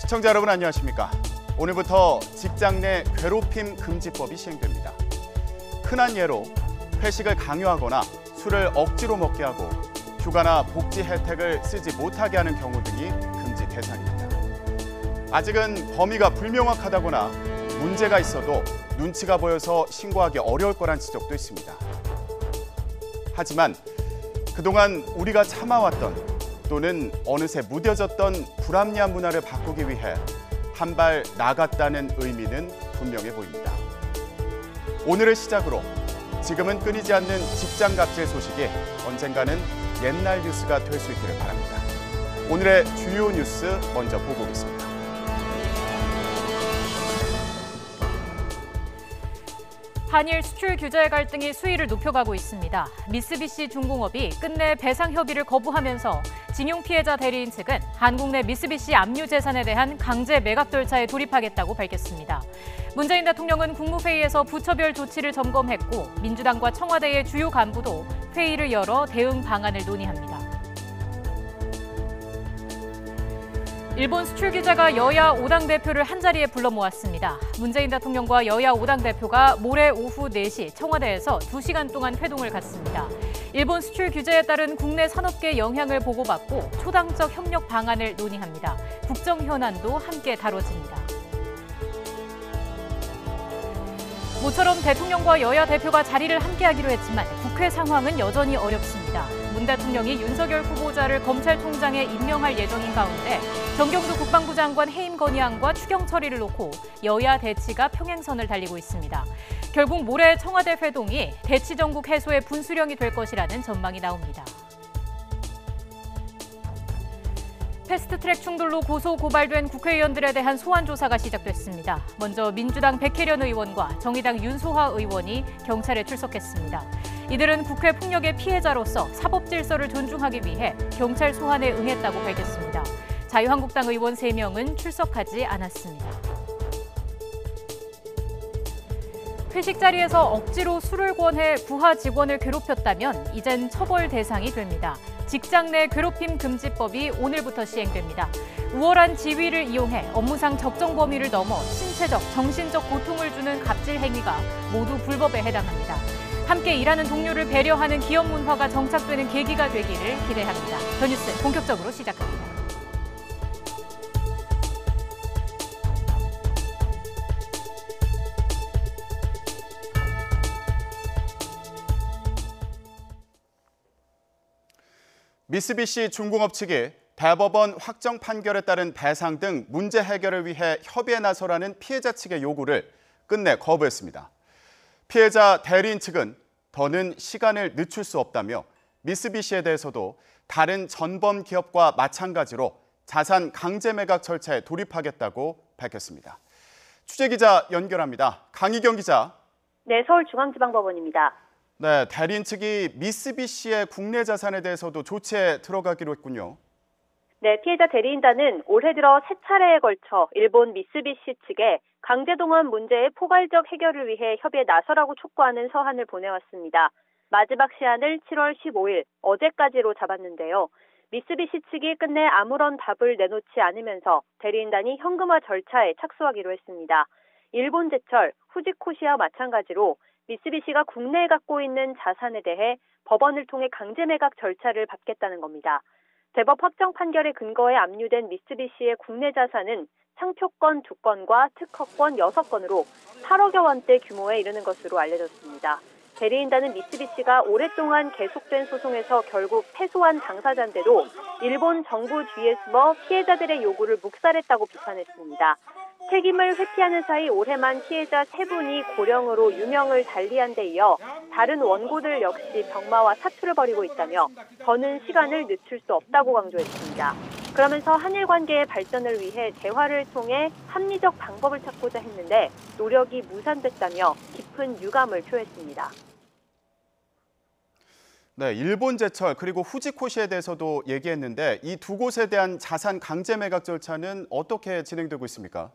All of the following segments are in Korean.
시청자 여러분 안녕하십니까? 오늘부터 직장 내 괴롭힘 금지법이 시행됩니다. 흔한 예로 회식을 강요하거나 술을 억지로 먹게 하고 휴가나 복지 혜택을 쓰지 못하게 하는 경우 등이 금지 대상입니다. 아직은 범위가 불명확하다거나 문제가 있어도 눈치가 보여서 신고하기 어려울 거란 지적도 있습니다. 하지만 그동안 우리가 참아왔던 또는 어느새 무뎌졌던 불합리한 문화를 바꾸기 위해 한 발 나갔다는 의미는 분명해 보입니다. 오늘을 시작으로 지금은 끊이지 않는 직장 갑질 소식이 언젠가는 옛날 뉴스가 될 수 있기를 바랍니다. 오늘의 주요 뉴스 먼저 보고 오겠습니다. 한일 수출 규제 갈등이 수위를 높여가고 있습니다. 미쓰비시 중공업이 끝내 배상 협의를 거부하면서 징용 피해자 대리인 측은 한국 내 미쓰비시 압류 재산에 대한 강제 매각 절차에 돌입하겠다고 밝혔습니다. 문재인 대통령은 국무회의에서 부처별 조치를 점검했고 민주당과 청와대의 주요 간부도 회의를 열어 대응 방안을 논의합니다. 일본 수출 규제가 여야 5당 대표를 한자리에 불러 모았습니다. 문재인 대통령과 여야 5당 대표가 모레 오후 4시 청와대에서 2시간 동안 회동을 갖습니다. 일본 수출 규제에 따른 국내 산업계 영향을 보고받고 초당적 협력 방안을 논의합니다. 국정 현안도 함께 다뤄집니다. 모처럼 대통령과 여야 대표가 자리를 함께하기로 했지만 국회 상황은 여전히 어렵습니다. 문 대통령이 윤석열 후보자를 검찰총장에 임명할 예정인 가운데 정경두 국방부 장관 해임 건의안과 추경 처리를 놓고 여야 대치가 평행선을 달리고 있습니다. 결국 모레 청와대 회동이 대치 정국 해소의 분수령이 될 것이라는 전망이 나옵니다. 패스트트랙 충돌로 고소 고발된 국회의원들에 대한 소환 조사가 시작됐습니다. 먼저 민주당 백혜련 의원과 정의당 윤소화 의원이 경찰에 출석했습니다. 이들은 국회 폭력의 피해자로서 사법 질서를 존중하기 위해 경찰 소환에 응했다고 밝혔습니다. 자유한국당 의원 3명은 출석하지 않았습니다. 회식 자리에서 억지로 술을 권해 부하 직원을 괴롭혔다면 이젠 처벌 대상이 됩니다. 직장 내 괴롭힘 금지법이 오늘부터 시행됩니다. 우월한 지위를 이용해 업무상 적정 범위를 넘어 신체적, 정신적 고통을 주는 갑질 행위가 모두 불법에 해당합니다. 함께 일하는 동료를 배려하는 기업 문화가 정착되는 계기가 되기를 기대합니다. 더 뉴스 본격적으로 시작합니다. 미쓰비시 중공업 측이 대법원 확정 판결에 따른 배상 등 문제 해결을 위해 협의에 나서라는 피해자 측의 요구를 끝내 거부했습니다. 피해자 대리인 측은 더는 시간을 늦출 수 없다며 미쓰비시에 대해서도 다른 전범 기업과 마찬가지로 자산 강제 매각 절차에 돌입하겠다고 밝혔습니다. 취재기자 연결합니다. 강희경 기자. 네, 서울중앙지방법원입니다. 네, 대리인 측이 미쓰비시의 국내 자산에 대해서도 조치에 들어가기로 했군요. 네, 피해자 대리인단은 올해 들어 3차례에 걸쳐 일본 미쓰비시 측에 강제동원 문제의 포괄적 해결을 위해 협의에 나서라고 촉구하는 서한을 보내왔습니다. 마지막 시한을 7월 15일, 어제까지로 잡았는데요. 미쓰비시 측이 끝내 아무런 답을 내놓지 않으면서 대리인단이 현금화 절차에 착수하기로 했습니다. 일본제철, 후지코시와 마찬가지로 미쓰비시가 국내에 갖고 있는 자산에 대해 법원을 통해 강제 매각 절차를 밟겠다는 겁니다. 대법 확정 판결에 근거해 압류된 미쓰비시의 국내 자산은 상표권 2건과 특허권 6건으로 8억여 원대 규모에 이르는 것으로 알려졌습니다. 대리인단은 미쓰비시가 오랫동안 계속된 소송에서 결국 패소한 당사자인데도 일본 정부 뒤에 숨어 피해자들의 요구를 묵살했다고 비판했습니다. 책임을 회피하는 사이 올해만 피해자 3분이 고령으로 유명을 달리한 데 이어 다른 원고들 역시 병마와 사투를 벌이고 있다며 더는 시간을 늦출 수 없다고 강조했습니다. 그러면서 한일 관계의 발전을 위해 대화를 통해 합리적 방법을 찾고자 했는데 노력이 무산됐다며 깊은 유감을 표했습니다. 네, 일본제철 그리고 후지코시에 대해서도 얘기했는데 이 두 곳에 대한 자산 강제 매각 절차는 어떻게 진행되고 있습니까?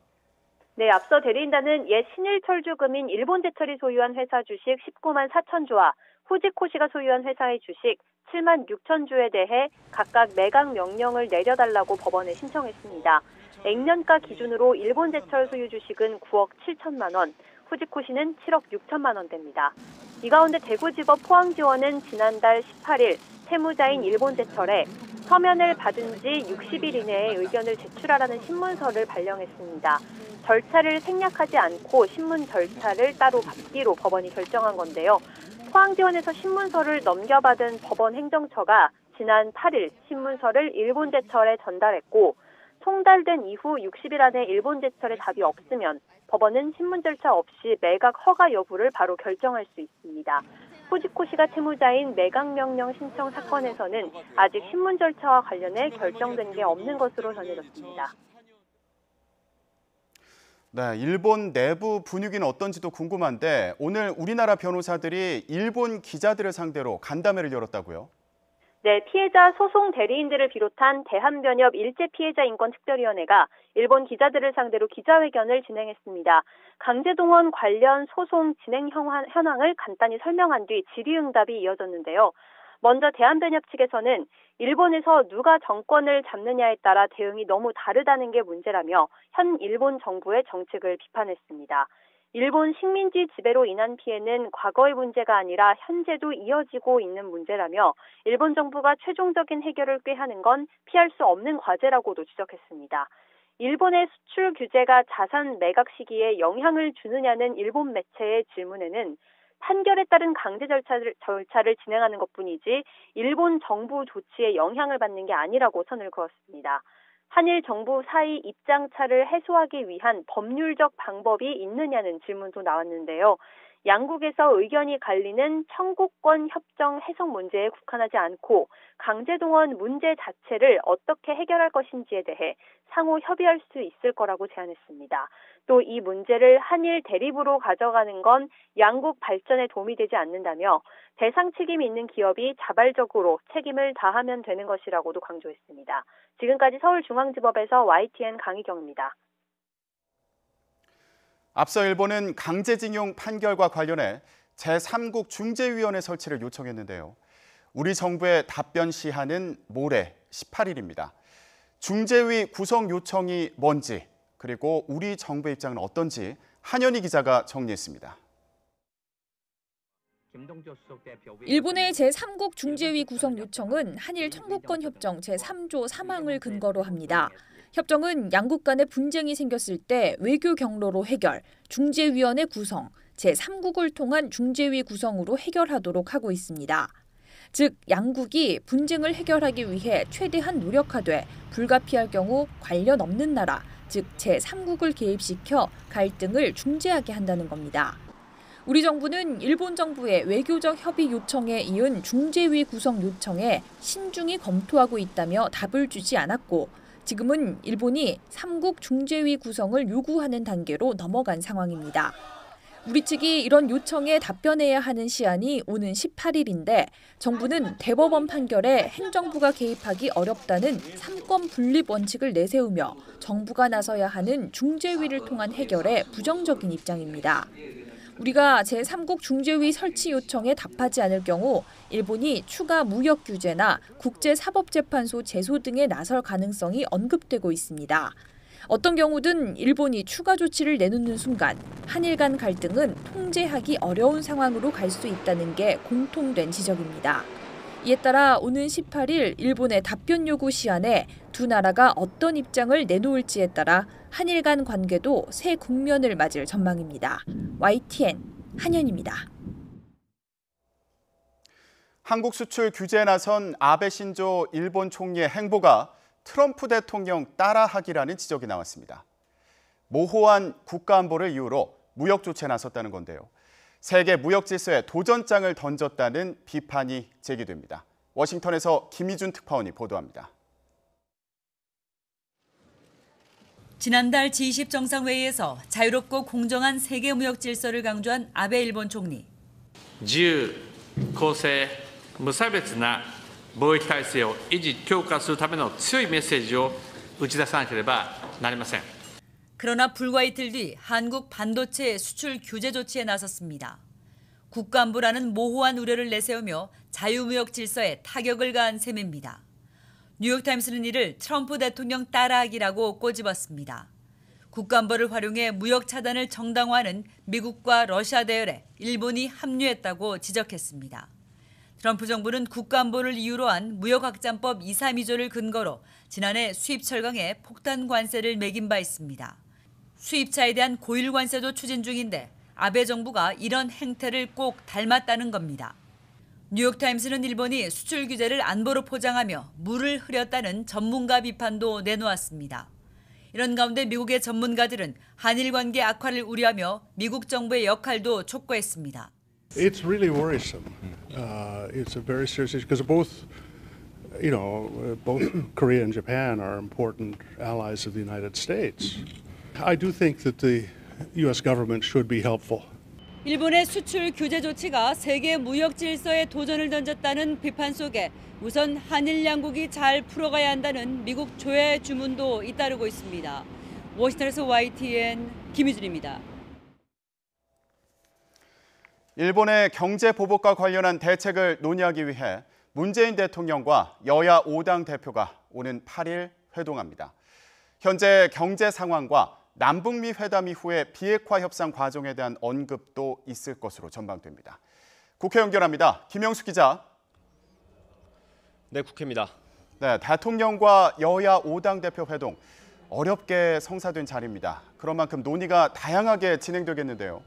네, 앞서 대리인단은 옛 신일철주금인 일본제철이 소유한 회사 주식 19만 4천 주와 후지코시가 소유한 회사의 주식 7만 6천 주에 대해 각각 매각 명령을 내려달라고 법원에 신청했습니다. 액면가 기준으로 일본 제철 소유 주식은 9억 7천만 원, 후지코시는 7억 6천만 원대입니다. 이 가운데 대구지법 포항지원은 지난달 18일 채무자인 일본 제철에 서면을 받은 지 60일 이내에 의견을 제출하라는 신문서를 발령했습니다. 절차를 생략하지 않고 신문 절차를 따로 받기로 법원이 결정한 건데요. 포항지원에서 신문서를 넘겨받은 법원 행정처가 지난 8일 신문서를 일본 제철에 전달했고 송달된 이후 60일 안에 일본 제철에 답이 없으면 법원은 신문 절차 없이 매각 허가 여부를 바로 결정할 수 있습니다. 후지코시가 채무자인 매각명령 신청 사건에서는 아직 신문 절차와 관련해 결정된 게 없는 것으로 전해졌습니다. 네, 일본 내부 분위기는 어떤지도 궁금한데 오늘 우리나라 변호사들이 일본 기자들을 상대로 간담회를 열었다고요? 네, 피해자 소송 대리인들을 비롯한 대한변협 일제피해자인권특별위원회가 일본 기자들을 상대로 기자회견을 진행했습니다. 강제동원 관련 소송 진행 현황을 간단히 설명한 뒤 질의응답이 이어졌는데요. 먼저 대한변협 측에서는 일본에서 누가 정권을 잡느냐에 따라 대응이 너무 다르다는 게 문제라며 현 일본 정부의 정책을 비판했습니다. 일본 식민지 지배로 인한 피해는 과거의 문제가 아니라 현재도 이어지고 있는 문제라며 일본 정부가 최종적인 해결을 꾀하는 건 피할 수 없는 과제라고도 지적했습니다. 일본의 수출 규제가 자산 매각 시기에 영향을 주느냐는 일본 매체의 질문에는 판결에 따른 강제 절차를 진행하는 것뿐이지 일본 정부 조치에 영향을 받는 게 아니라고 선을 그었습니다. 한일 정부 사이 입장차를 해소하기 위한 법률적 방법이 있느냐는 질문도 나왔는데요. 양국에서 의견이 갈리는 청구권 협정 해석 문제에 국한하지 않고 강제동원 문제 자체를 어떻게 해결할 것인지에 대해 상호 협의할 수 있을 거라고 제안했습니다. 또 이 문제를 한일 대립으로 가져가는 건 양국 발전에 도움이 되지 않는다며 대상 책임이 있는 기업이 자발적으로 책임을 다하면 되는 것이라고도 강조했습니다. 지금까지 서울중앙지법에서 YTN 강희경입니다. 앞서 일본은 강제징용 판결과 관련해 제3국 중재위원회 설치를 요청했는데요. 우리 정부의 답변 시한은 모레 18일입니다. 중재위 구성 요청이 뭔지 그리고 우리 정부의 입장은 어떤지 한현희 기자가 정리했습니다. 일본의 제3국 중재위 구성 요청은 한일 청구권 협정 제3조 3항을 근거로 합니다. 협정은 양국 간에 분쟁이 생겼을 때 외교 경로로 해결, 중재위원회 구성, 제3국을 통한 중재위 구성으로 해결하도록 하고 있습니다. 즉, 양국이 분쟁을 해결하기 위해 최대한 노력하되 불가피할 경우 관련 없는 나라, 즉 제3국을 개입시켜 갈등을 중재하게 한다는 겁니다. 우리 정부는 일본 정부의 외교적 협의 요청에 이은 중재위 구성 요청에 신중히 검토하고 있다며 답을 주지 않았고 지금은 일본이 3국 중재위 구성을 요구하는 단계로 넘어간 상황입니다. 우리 측이 이런 요청에 답변해야 하는 시한이 오는 18일인데 정부는 대법원 판결에 행정부가 개입하기 어렵다는 삼권 분립 원칙을 내세우며 정부가 나서야 하는 중재위를 통한 해결에 부정적인 입장입니다. 우리가 제3국 중재위 설치 요청에 답하지 않을 경우 일본이 추가 무역 규제나 국제사법재판소 제소 등에 나설 가능성이 언급되고 있습니다. 어떤 경우든 일본이 추가 조치를 내놓는 순간 한일 간 갈등은 통제하기 어려운 상황으로 갈 수 있다는 게 공통된 지적입니다. 이에 따라 오는 18일 일본의 답변 요구 시한에 두 나라가 어떤 입장을 내놓을지에 따라 한일 간 관계도 새 국면을 맞을 전망입니다. YTN 한현입니다. 한국 수출 규제에 나선 아베 신조 일본 총리의 행보가 트럼프 대통령 따라하기라는 지적이 나왔습니다. 모호한 국가안보를 이유로 무역 조치에 나섰다는 건데요. 세계 무역 질서에 도전장을 던졌다는 비판이 제기됩니다. 워싱턴에서 김희준 특파원이 보도합니다. 지난달 G20 정상회의에서 자유롭고 공정한 세계 무역 질서를 강조한 아베 일본 총리. 自由、公正、無差別な貿易体制を維持強化するための強いメッセージを打ち出さなければなりません. 그러나 불과 이틀 뒤 한국 반도체 수출 규제 조치에 나섰습니다. 국가안보라는 모호한 우려를 내세우며 자유무역 질서에 타격을 가한 셈입니다. 뉴욕타임스는 이를 트럼프 대통령 따라하기라고 꼬집었습니다. 국가안보를 활용해 무역 차단을 정당화하는 미국과 러시아 대열에 일본이 합류했다고 지적했습니다. 트럼프 정부는 국가안보를 이유로 한 무역확장법 232조를 근거로 지난해 수입 철강에 폭탄 관세를 매긴 바 있습니다. 수입차에 대한 고일 관세도 추진 중인데 아베 정부가 이런 행태를 꼭 닮았다는 겁니다. 뉴욕타임스는 일본이 수출 규제를 안보로 포장하며 물을 흐렸다는 전문가 비판도 내놓았습니다. 이런 가운데 미국의 전문가들은 한일 관계 악화를 우려하며 미국 정부의 역할도 촉구했습니다. It's really worrisome. It's a very serious issue because both Korea and Japan are important allies of the United States. I do think that the U.S. government should be helpful. 일본의 수출 규제 조치가 세계 무역 질서에 도전을 던졌다는 비판 속에 우선 한일 양국이 잘 풀어가야 한다는 미국 조야의 주문도 잇따르고 있습니다. 워싱턴에서 YTN 김유진입니다. 일본의 경제 보복과 관련한 대책을 논의하기 위해 문재인 대통령과 여야 5당 대표가 오는 8일 회동합니다. 현재 경제 상황과 남북미 회담 이후의 비핵화 협상 과정에 대한 언급도 있을 것으로 전망됩니다. 국회 연결합니다. 김영수 기자. 네, 국회입니다. 네, 대통령과 여야 5당 대표 회동 어렵게 성사된 자리입니다. 그런 만큼 논의가 다양하게 진행되겠는데요.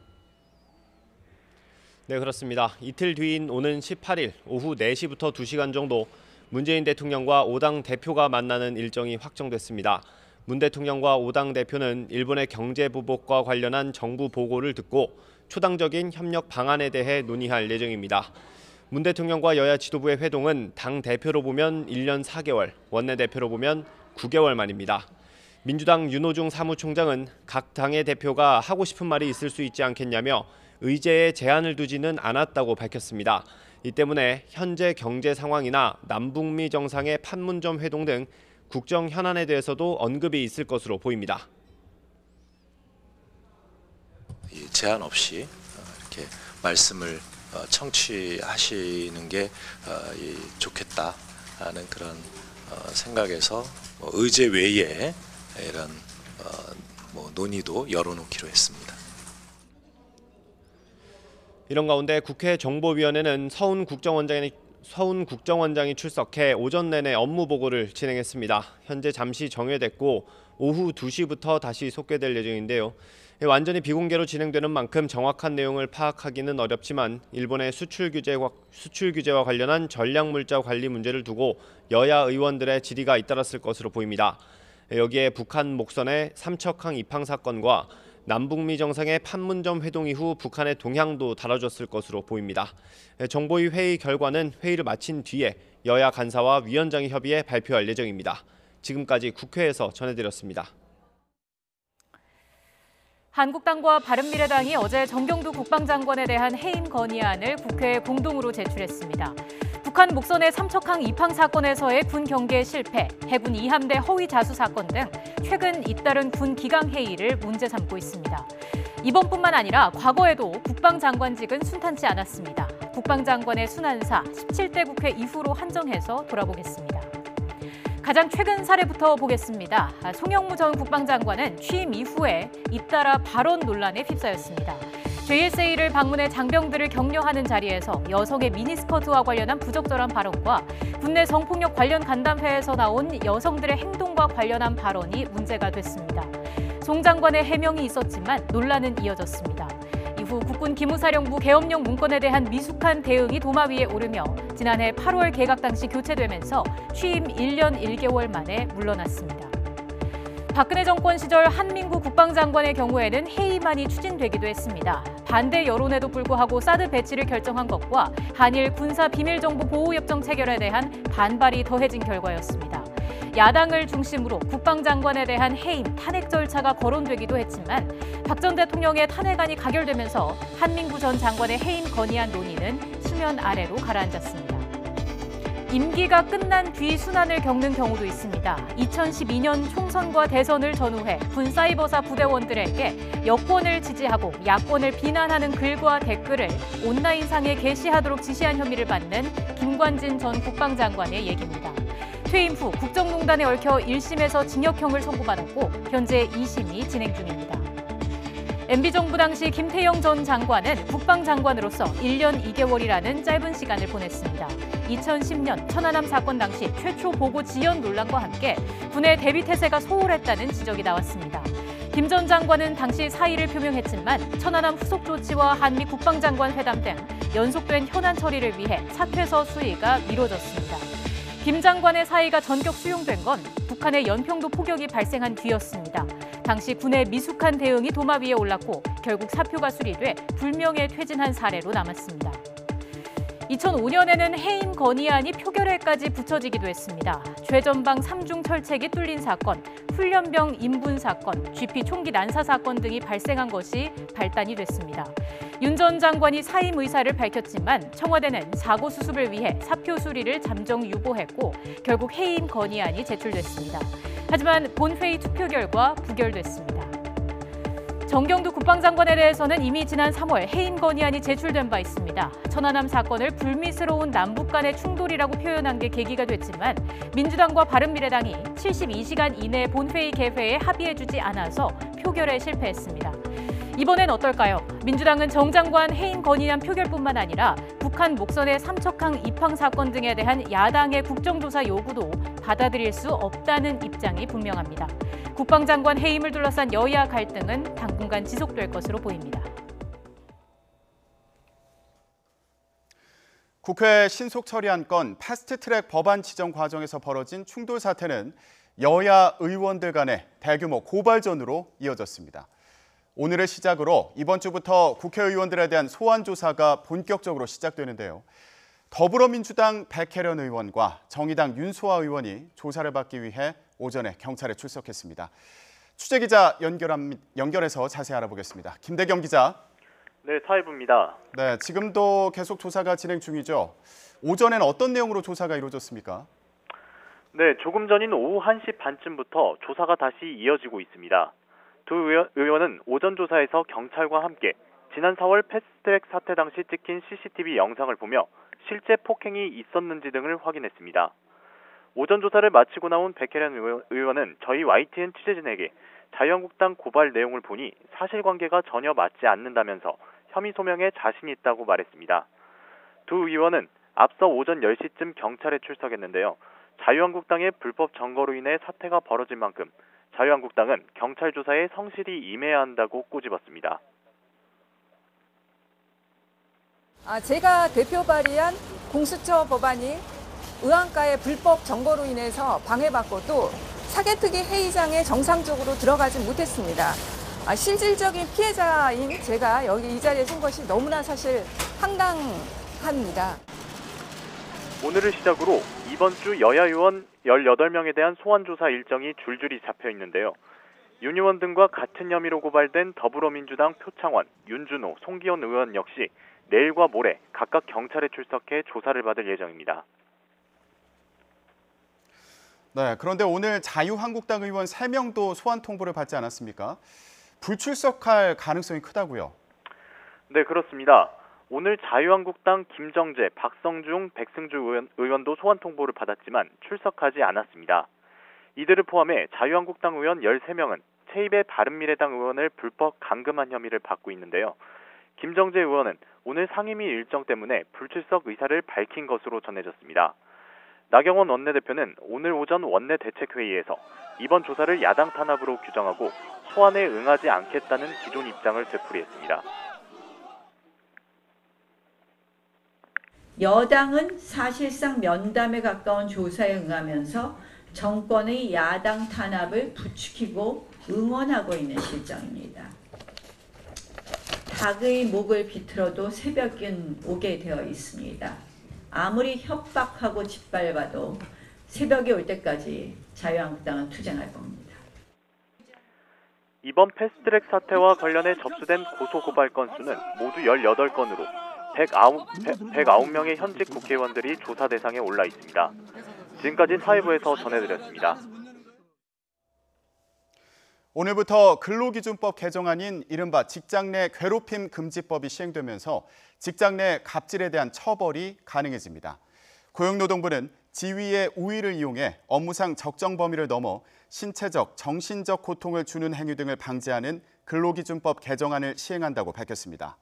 네, 그렇습니다. 이틀 뒤인 오는 18일 오후 4시부터 2시간 정도 문재인 대통령과 5당 대표가 만나는 일정이 확정됐습니다. 문 대통령과 5당 대표는 일본의 경제 보복과 관련한 정부 보고를 듣고 초당적인 협력 방안에 대해 논의할 예정입니다. 문 대통령과 여야 지도부의 회동은 당 대표로 보면 1년 4개월, 원내대표로 보면 9개월 만입니다. 민주당 윤호중 사무총장은 각 당의 대표가 하고 싶은 말이 있을 수 있지 않겠냐며 의제에 제한을 두지는 않았다고 밝혔습니다. 이 때문에 현재 경제 상황이나 남북미 정상의 판문점 회동 등 국정 현안에 대해서도 언급이 있을 것으로 보입니다. 제한 없이 이렇게 말씀을 청취하시는 게 좋겠다는 그런 생각에서 의제 외에 이런 논의도 열어놓기로 했습니다. 이런 가운데 국회 정보위원회는 서훈 국정원장이 출석해 오전 내내 업무 보고를 진행했습니다. 현재 잠시 정회됐고 오후 2시부터 다시 속개될 예정인데요. 완전히 비공개로 진행되는 만큼 정확한 내용을 파악하기는 어렵지만 일본의 수출 규제와 관련한 전략물자 관리 문제를 두고 여야 의원들의 질의가 잇따랐을 것으로 보입니다. 여기에 북한 목선의 삼척항 입항 사건과 남북미 정상의 판문점 회동 이후 북한의 동향도 다뤄졌을 것으로 보입니다. 정보위 회의 결과는 회의를 마친 뒤에 여야 간사와 위원장이 협의해 발표할 예정입니다. 지금까지 국회에서 전해드렸습니다. 한국당과 바른미래당이 어제 정경두 국방장관에 대한 해임 건의안을 국회에 공동으로 제출했습니다. 북한 목선의 삼척항 입항 사건에서의 군 경계 실패, 해군 2함대 허위 자수 사건 등 최근 잇따른 군 기강 해이를 문제 삼고 있습니다. 이번뿐만 아니라 과거에도 국방장관직은 순탄치 않았습니다. 국방장관의 순환사 17대 국회 이후로 한정해서 돌아보겠습니다. 가장 최근 사례부터 보겠습니다. 송영무 전 국방장관은 취임 이후에 잇따라 발언 논란에 휩싸였습니다. JSA를 방문해 장병들을 격려하는 자리에서 여성의 미니스커트와 관련한 부적절한 발언과 국내 성폭력 관련 간담회에서 나온 여성들의 행동과 관련한 발언이 문제가 됐습니다. 송 장관의 해명이 있었지만 논란은 이어졌습니다. 이후 국군 기무사령부 계엄령 문건에 대한 미숙한 대응이 도마 위에 오르며 지난해 8월 개각 당시 교체되면서 취임 1년 1개월 만에 물러났습니다. 박근혜 정권 시절 한민구 국방장관의 경우에는 해임안이 추진되기도 했습니다. 반대 여론에도 불구하고 사드 배치를 결정한 것과 한일 군사 비밀정보 보호협정 체결에 대한 반발이 더해진 결과였습니다. 야당을 중심으로 국방장관에 대한 해임, 탄핵 절차가 거론되기도 했지만 박 전 대통령의 탄핵안이 가결되면서 한민구 전 장관의 해임 건의안 논의는 수면 아래로 가라앉았습니다. 임기가 끝난 뒤 순환을 겪는 경우도 있습니다. 2012년 총선과 대선을 전후해 군 사이버사 부대원들에게 여권을 지지하고 야권을 비난하는 글과 댓글을 온라인상에 게시하도록 지시한 혐의를 받는 김관진 전 국방장관의 얘기입니다. 퇴임 후 국정농단에 얽혀 1심에서 징역형을 선고받았고 현재 2심이 진행 중입니다. MB정부 당시 김태영 전 장관은 국방장관으로서 1년 2개월이라는 짧은 시간을 보냈습니다. 2010년 천안함 사건 당시 최초 보고 지연 논란과 함께 군의 대비 태세가 소홀했다는 지적이 나왔습니다. 김 전 장관은 당시 사의를 표명했지만 천안함 후속 조치와 한미 국방장관 회담 등 연속된 현안 처리를 위해 사퇴서 수의가 미뤄졌습니다. 김 장관의 사의가 전격 수용된 건 북한의 연평도 포격이 발생한 뒤였습니다. 당시 군의 미숙한 대응이 도마 위에 올랐고 결국 사표가 수리돼 불명예 퇴진한 사례로 남았습니다. 2005년에는 해임 건의안이 표결회까지 붙여지기도 했습니다. 최전방 3중 철책이 뚫린 사건, 훈련병 인분 사건, GP 총기 난사 사건 등이 발생한 것이 발단이 됐습니다. 윤 전 장관이 사임 의사를 밝혔지만 청와대는 사고 수습을 위해 사표 수리를 잠정 유보했고 결국 해임 건의안이 제출됐습니다. 하지만 본회의 투표 결과 부결됐습니다. 정경두 국방장관에 대해서는 이미 지난 3월 해임 건의안이 제출된 바 있습니다. 천안함 사건을 불미스러운 남북 간의 충돌이라고 표현한 게 계기가 됐지만 민주당과 바른미래당이 72시간 이내 본회의 개회에 합의해주지 않아서 표결에 실패했습니다. 이번엔 어떨까요? 민주당은 정 장관 해임 건의안 표결뿐만 아니라 북한 목선의 삼척항 입항 사건 등에 대한 야당의 국정조사 요구도 받아들일 수 없다는 입장이 분명합니다. 국방장관 해임을 둘러싼 여야 갈등은 당분간 지속될 것으로 보입니다. 국회 신속 처리한 건 패스트트랙 법안 지정 과정에서 벌어진 충돌 사태는 여야 의원들 간의 대규모 고발전으로 이어졌습니다. 오늘을 시작으로 이번 주부터 국회의원들에 대한 소환 조사가 본격적으로 시작되는데요. 더불어민주당 백혜련 의원과 정의당 윤소아 의원이 조사를 받기 위해 오전에 경찰에 출석했습니다. 취재기자 연결해서 자세히 알아보겠습니다. 김대경 기자. 네, 사회부입니다. 네, 지금도 계속 조사가 진행 중이죠. 오전엔 어떤 내용으로 조사가 이루어졌습니까? 네, 조금 전인 오후 1시 반쯤부터 조사가 다시 이어지고 있습니다. 두 의원은 오전 조사에서 경찰과 함께 지난 4월 패스트트랙 사태 당시 찍힌 CCTV 영상을 보며 실제 폭행이 있었는지 등을 확인했습니다. 오전 조사를 마치고 나온 백혜련 의원은 저희 YTN 취재진에게 자유한국당 고발 내용을 보니 사실관계가 전혀 맞지 않는다면서 혐의 소명에 자신이 있다고 말했습니다. 두 의원은 앞서 오전 10시쯤 경찰에 출석했는데요. 자유한국당의 불법 점거로 인해 사태가 벌어진 만큼 자유한국당은 경찰 조사에 성실히 임해야 한다고 꼬집었습니다. 제가 대표 발의한 공수처 법안이 의안가의 불법 점거로 인해서 방해받고 또 사개특위 회의장에 정상적으로 들어가지 못했습니다. 실질적인 피해자인 제가 여기 이 자리에 선 것이 너무나 사실 황당합니다. 오늘을 시작으로 이번 주 여야 의원 18명에 대한 소환조사 일정이 줄줄이 잡혀 있는데요. 윤 의원 등과 같은 혐의로 고발된 더불어민주당 표창원, 윤준호, 송기현 의원 역시 내일과 모레 각각 경찰에 출석해 조사를 받을 예정입니다. 네, 그런데 오늘 자유한국당 의원 3명도 소환 통보를 받지 않았습니까? 불출석할 가능성이 크다고요? 네, 그렇습니다. 오늘 자유한국당 김정재, 박성중, 백승주 의원도 소환 통보를 받았지만 출석하지 않았습니다. 이들을 포함해 자유한국당 의원 13명은 최입의 바른미래당 의원을 불법 감금한 혐의를 받고 있는데요. 김정재 의원은 오늘 상임위 일정 때문에 불출석 의사를 밝힌 것으로 전해졌습니다. 나경원 원내대표는 오늘 오전 원내대책회의에서 이번 조사를 야당 탄압으로 규정하고 소환에 응하지 않겠다는 기존 입장을 되풀이했습니다. 여당은 사실상 면담에 가까운 조사에 응하면서 정권의 야당 탄압을 부추기고 응원하고 있는 실정입니다. 닭의 목을 비틀어도 새벽은 오게 되어 있습니다. 아무리 협박하고 짓밟아도 새벽이 올 때까지 자유한국당은 투쟁할 겁니다. 이번 패스트트랙 사태와 관련해 접수된 고소고발 건수는 모두 18건으로 109명의 현직 국회의원들이 조사 대상에 올라 있습니다. 지금까지 사회부에서 전해드렸습니다. 오늘부터 근로기준법 개정안인 이른바 직장 내 괴롭힘 금지법이 시행되면서 직장 내 갑질에 대한 처벌이 가능해집니다. 고용노동부는 지위의 우위를 이용해 업무상 적정 범위를 넘어 신체적, 정신적 고통을 주는 행위 등을 방지하는 근로기준법 개정안을 시행한다고 밝혔습니다.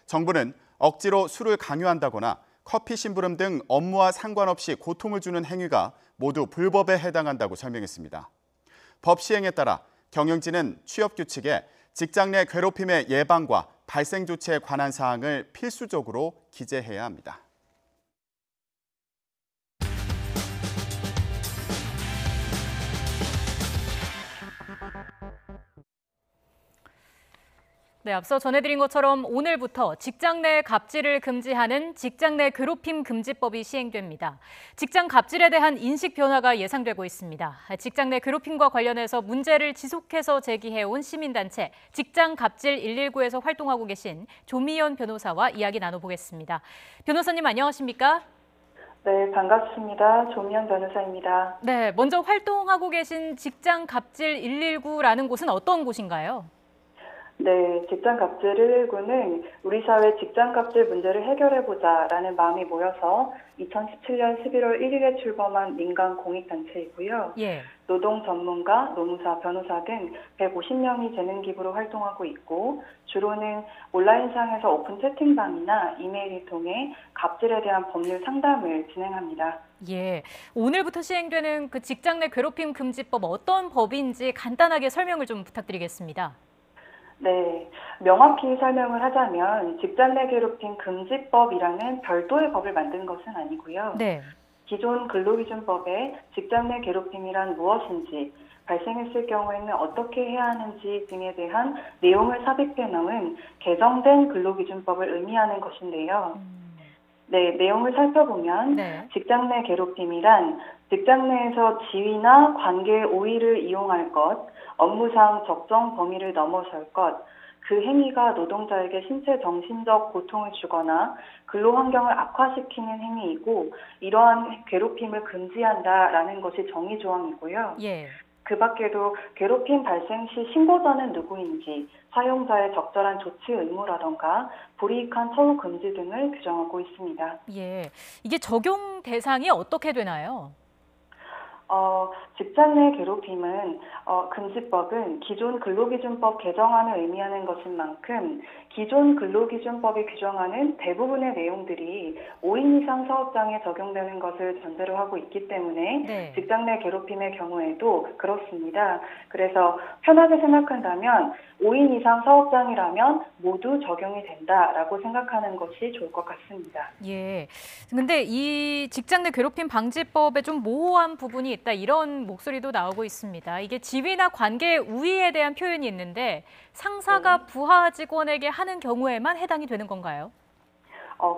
정부는 억지로 술을 강요한다거나 커피 심부름 등 업무와 상관없이 고통을 주는 행위가 모두 불법에 해당한다고 설명했습니다. 법 시행에 따라 경영진은 취업규칙에 직장 내 괴롭힘의 예방과 발생 조치에 관한 사항을 필수적으로 기재해야 합니다. 네, 앞서 전해드린 것처럼 오늘부터 직장 내 갑질을 금지하는 직장 내 괴롭힘 금지법이 시행됩니다. 직장 갑질에 대한 인식 변화가 예상되고 있습니다. 직장 내 괴롭힘과 관련해서 문제를 지속해서 제기해온 시민단체 직장 갑질 119에서 활동하고 계신 조미연 변호사와 이야기 나눠보겠습니다. 변호사님 안녕하십니까? 네, 반갑습니다. 조미연 변호사입니다. 네, 먼저 활동하고 계신 직장 갑질 119라는 곳은 어떤 곳인가요? 네, 직장 갑질 119는 우리 사회 직장 갑질 문제를 해결해보자라는 마음이 모여서 2017년 11월 1일에 출범한 민간 공익단체이고요. 예. 노동 전문가, 노무사, 변호사 등 150명이 재능 기부로 활동하고 있고 주로는 온라인상에서 오픈 채팅방이나 이메일을 통해 갑질에 대한 법률 상담을 진행합니다. 예, 오늘부터 시행되는 그 직장 내 괴롭힘 금지법 어떤 법인지 간단하게 설명을 좀 부탁드리겠습니다. 네, 명확히 설명을 하자면 직장 내 괴롭힘 금지법이라는 별도의 법을 만든 것은 아니고요. 네. 기존 근로기준법에 직장 내 괴롭힘이란 무엇인지, 발생했을 경우에는 어떻게 해야 하는지 등에 대한 내용을 삽입해 넣은 개정된 근로기준법을 의미하는 것인데요. 네, 내용을 살펴보면 직장 내 괴롭힘이란 직장 내에서 지위나 관계의 오의를 이용할 것, 업무상 적정 범위를 넘어설 것, 그 행위가 노동자에게 신체 정신적 고통을 주거나 근로 환경을 악화시키는 행위이고 이러한 괴롭힘을 금지한다라는 것이 정의 조항이고요. 예. 그 밖에도 괴롭힘 발생 시 신고자는 누구인지, 사용자의 적절한 조치 의무라던가 불이익한 처우 금지 등을 규정하고 있습니다. 예, 이게 적용 대상이 어떻게 되나요? 직장 내 괴롭힘은 금지법은 기존 근로기준법 개정안을 의미하는 것인 만큼 기존 근로기준법이 규정하는 대부분의 내용들이 5인 이상 사업장에 적용되는 것을 전제로 하고 있기 때문에 직장 내 괴롭힘의 경우에도 그렇습니다. 그래서 편하게 생각한다면 5인 이상 사업장이라면 모두 적용이 된다라고 생각하는 것이 좋을 것 같습니다. 예. 근데 이 직장 내 괴롭힘 방지법에 좀 모호한 부분이 있다 이런 목소리도 나오고 있습니다. 이게 지위나 관계의 우위에 대한 표현이 있는데 상사가 부하 직원에게 하는 경우에만 해당이 되는 건가요?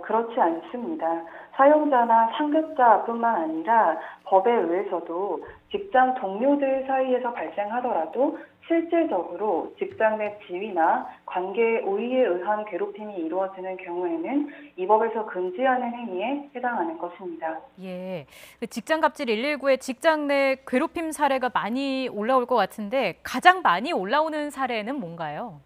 그렇지 않습니다. 사용자나 상급자뿐만 아니라 법에 의해서도 직장 동료들 사이에서 발생하더라도 실질적으로 직장 내 지위나 관계의 우위에 의한 괴롭힘이 이루어지는 경우에는 이 법에서 금지하는 행위에 해당하는 것입니다. 예, 직장 갑질 119에 직장 내 괴롭힘 사례가 많이 올라올 것 같은데 가장 많이 올라오는 사례는 뭔가요?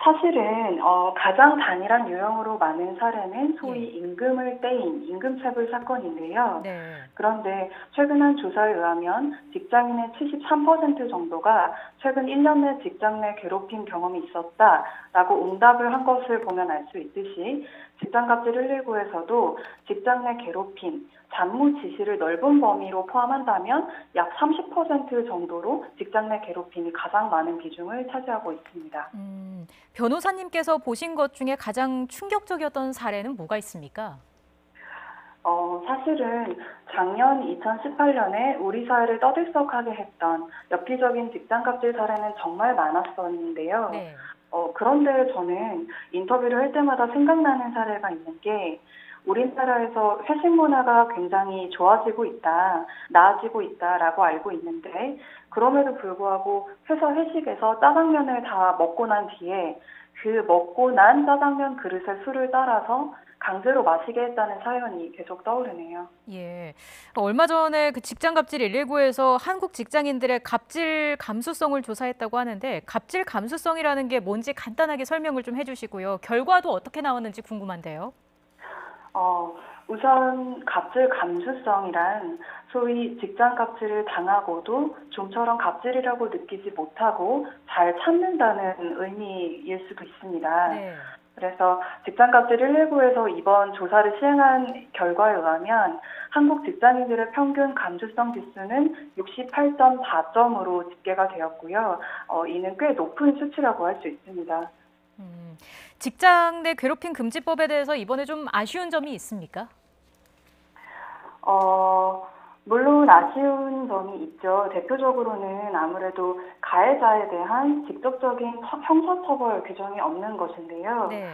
사실은 가장 단일한 유형으로 많은 사례는 소위 임금을 떼인 임금체불 사건인데요. 그런데 최근 한 조사에 의하면 직장인의 73% 정도가 최근 1년 내 직장 내 괴롭힘 경험이 있었다라고 응답을 한 것을 보면 알 수 있듯이 직장갑질 119에서도 직장 내 괴롭힘, 잡무 지시를 넓은 범위로 포함한다면 약 30% 정도로 직장 내 괴롭힘이 가장 많은 비중을 차지하고 있습니다. 변호사님께서 보신 것 중에 가장 충격적이었던 사례는 뭐가 있습니까? 사실은 작년 2018년에 우리 사회를 떠들썩하게 했던 엽기적인 직장갑질 사례는 정말 많았었는데요. 그런데 저는 인터뷰를 할 때마다 생각나는 사례가 있는 게 우리나라에서 회식 문화가 굉장히 좋아지고 있다, 나아지고 있다라고 알고 있는데 그럼에도 불구하고 회사 회식에서 짜장면을 다 먹고 난 뒤에 그 먹고 난 짜장면 그릇에 술을 따라서 강제로 마시게 했다는 사연이 계속 떠오르네요. 예, 얼마 전에 그 직장 갑질 119에서 한국 직장인들의 갑질 감수성을 조사했다고 하는데 갑질 감수성이라는 게 뭔지 간단하게 설명을 좀 해주시고요. 결과도 어떻게 나왔는지 궁금한데요. 우선 갑질 감수성이란 소위 직장 갑질을 당하고도 좀처럼 갑질이라고 느끼지 못하고 잘 참는다는 의미일 수도 있습니다. 네. 그래서 직장갑질 119에서 이번 조사를 시행한 결과에 의하면 한국 직장인들의 평균 감수성 지수는 68.4점으로 집계가 되었고요. 이는 꽤 높은 수치라고 할 수 있습니다. 직장 내 괴롭힘 금지법에 대해서 이번에 좀 아쉬운 점이 있습니까? 물론 아쉬운 점이 있죠. 대표적으로는 아무래도 가해자에 대한 직접적인 형사처벌 규정이 없는 것인데요. 네.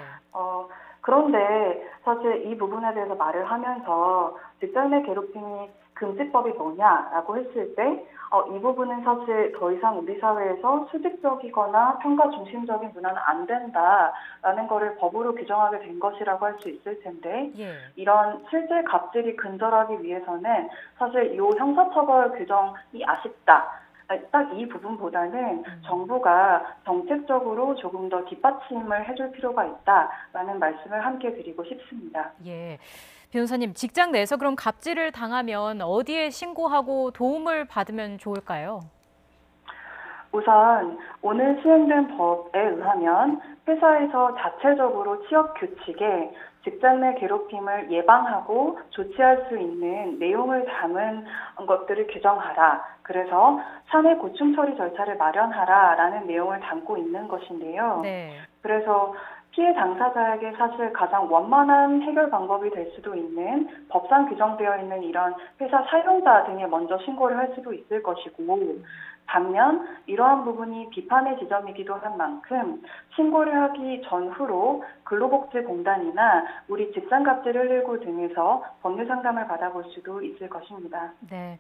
그런데 사실 이 부분에 대해서 말을 하면서 직장 내 괴롭힘이 금지법이 뭐냐라고 했을 때 이 부분은 사실 더 이상 우리 사회에서 수직적이거나 평가 중심적인 문화는 안 된다라는 거를 법으로 규정하게 된 것이라고 할 수 있을 텐데 이런 실제 갑질이 근절하기 위해서는 사실 이 형사처벌 규정이 아쉽다. 딱 이 부분보다는 정부가 정책적으로 조금 더 뒷받침을 해줄 필요가 있다라는 말씀을 함께 드리고 싶습니다. 예. 변호사님, 직장 내에서 그럼 갑질을 당하면 어디에 신고하고 도움을 받으면 좋을까요? 우선 오늘 시행된 법에 의하면 회사에서 자체적으로 취업 규칙에 직장 내 괴롭힘을 예방하고 조치할 수 있는 내용을 담은 것들을 규정하라. 그래서 사내 고충 처리 절차를 마련하라라는 내용을 담고 있는 것인데요. 네. 그래서 피해 당사자에게 사실 가장 원만한 해결 방법이 될 수도 있는 법상 규정되어 있는 이런 회사 사용자 등에 먼저 신고를 할 수도 있을 것이고 반면 이러한 부분이 비판의 지점이기도 한 만큼 신고를 하기 전후로 근로복지공단이나 우리 직장갑질 119 등에서 법률 상담을 받아볼 수도 있을 것입니다. 네,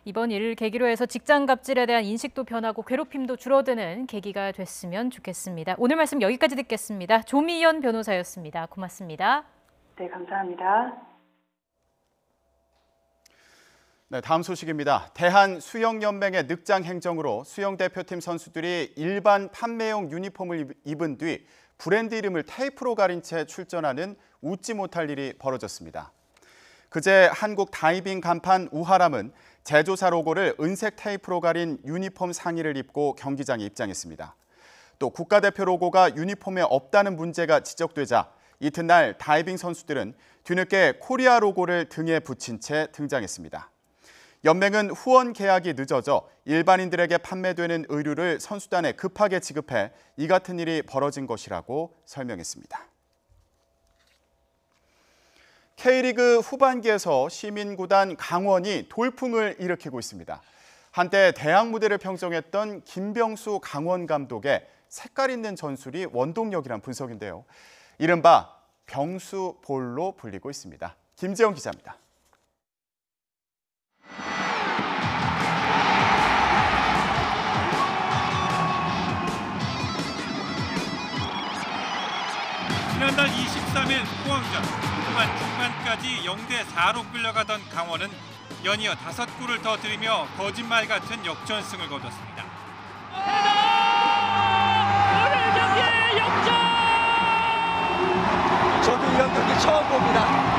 이번 일을 계기로 해서 직장갑질에 대한 인식도 변하고 괴롭힘도 줄어드는 계기가 됐으면 좋겠습니다. 오늘 말씀 여기까지 듣겠습니다. 조미연 변호사였습니다. 고맙습니다. 네, 감사합니다. 네, 다음 소식입니다. 대한수영연맹의 늑장 행정으로 수영대표팀 선수들이 일반 판매용 유니폼을 입은 뒤 브랜드 이름을 테이프로 가린 채 출전하는 웃지 못할 일이 벌어졌습니다. 그제 한국 다이빙 간판 우하람은 제조사 로고를 은색 테이프로 가린 유니폼 상의를 입고 경기장에 입장했습니다. 또 국가대표 로고가 유니폼에 없다는 문제가 지적되자 이튿날 다이빙 선수들은 뒤늦게 코리아 로고를 등에 붙인 채 등장했습니다. 연맹은 후원 계약이 늦어져 일반인들에게 판매되는 의류를 선수단에 급하게 지급해 이 같은 일이 벌어진 것이라고 설명했습니다. K리그 후반기에서 시민구단 강원이 돌풍을 일으키고 있습니다. 한때 대학 무대를 평정했던 김병수 강원 감독의 색깔 있는 전술이 원동력이란 분석인데요. 이른바 병수볼로 불리고 있습니다. 김재영 기자입니다. 지난달 23일 포항전 후반 중반까지 0대4로 끌려가던 강원은 연이어 5골을 더 들이며 거짓말 같은 역전승을 거뒀습니다. 오늘 경기의 역전! 저도 이런 경기 처음 봅니다.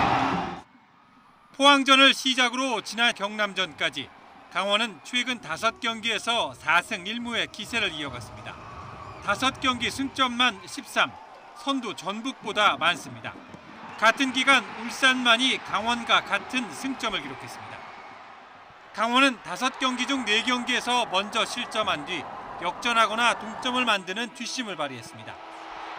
포항전을 시작으로 지난 경남전까지 강원은 최근 5경기에서 4승 1무의 기세를 이어갔습니다. 5경기 승점만 13, 선두 전북보다 많습니다. 같은 기간 울산만이 강원과 같은 승점을 기록했습니다. 강원은 5경기 중 4경기에서 먼저 실점한 뒤 역전하거나 동점을 만드는 뒷심을 발휘했습니다.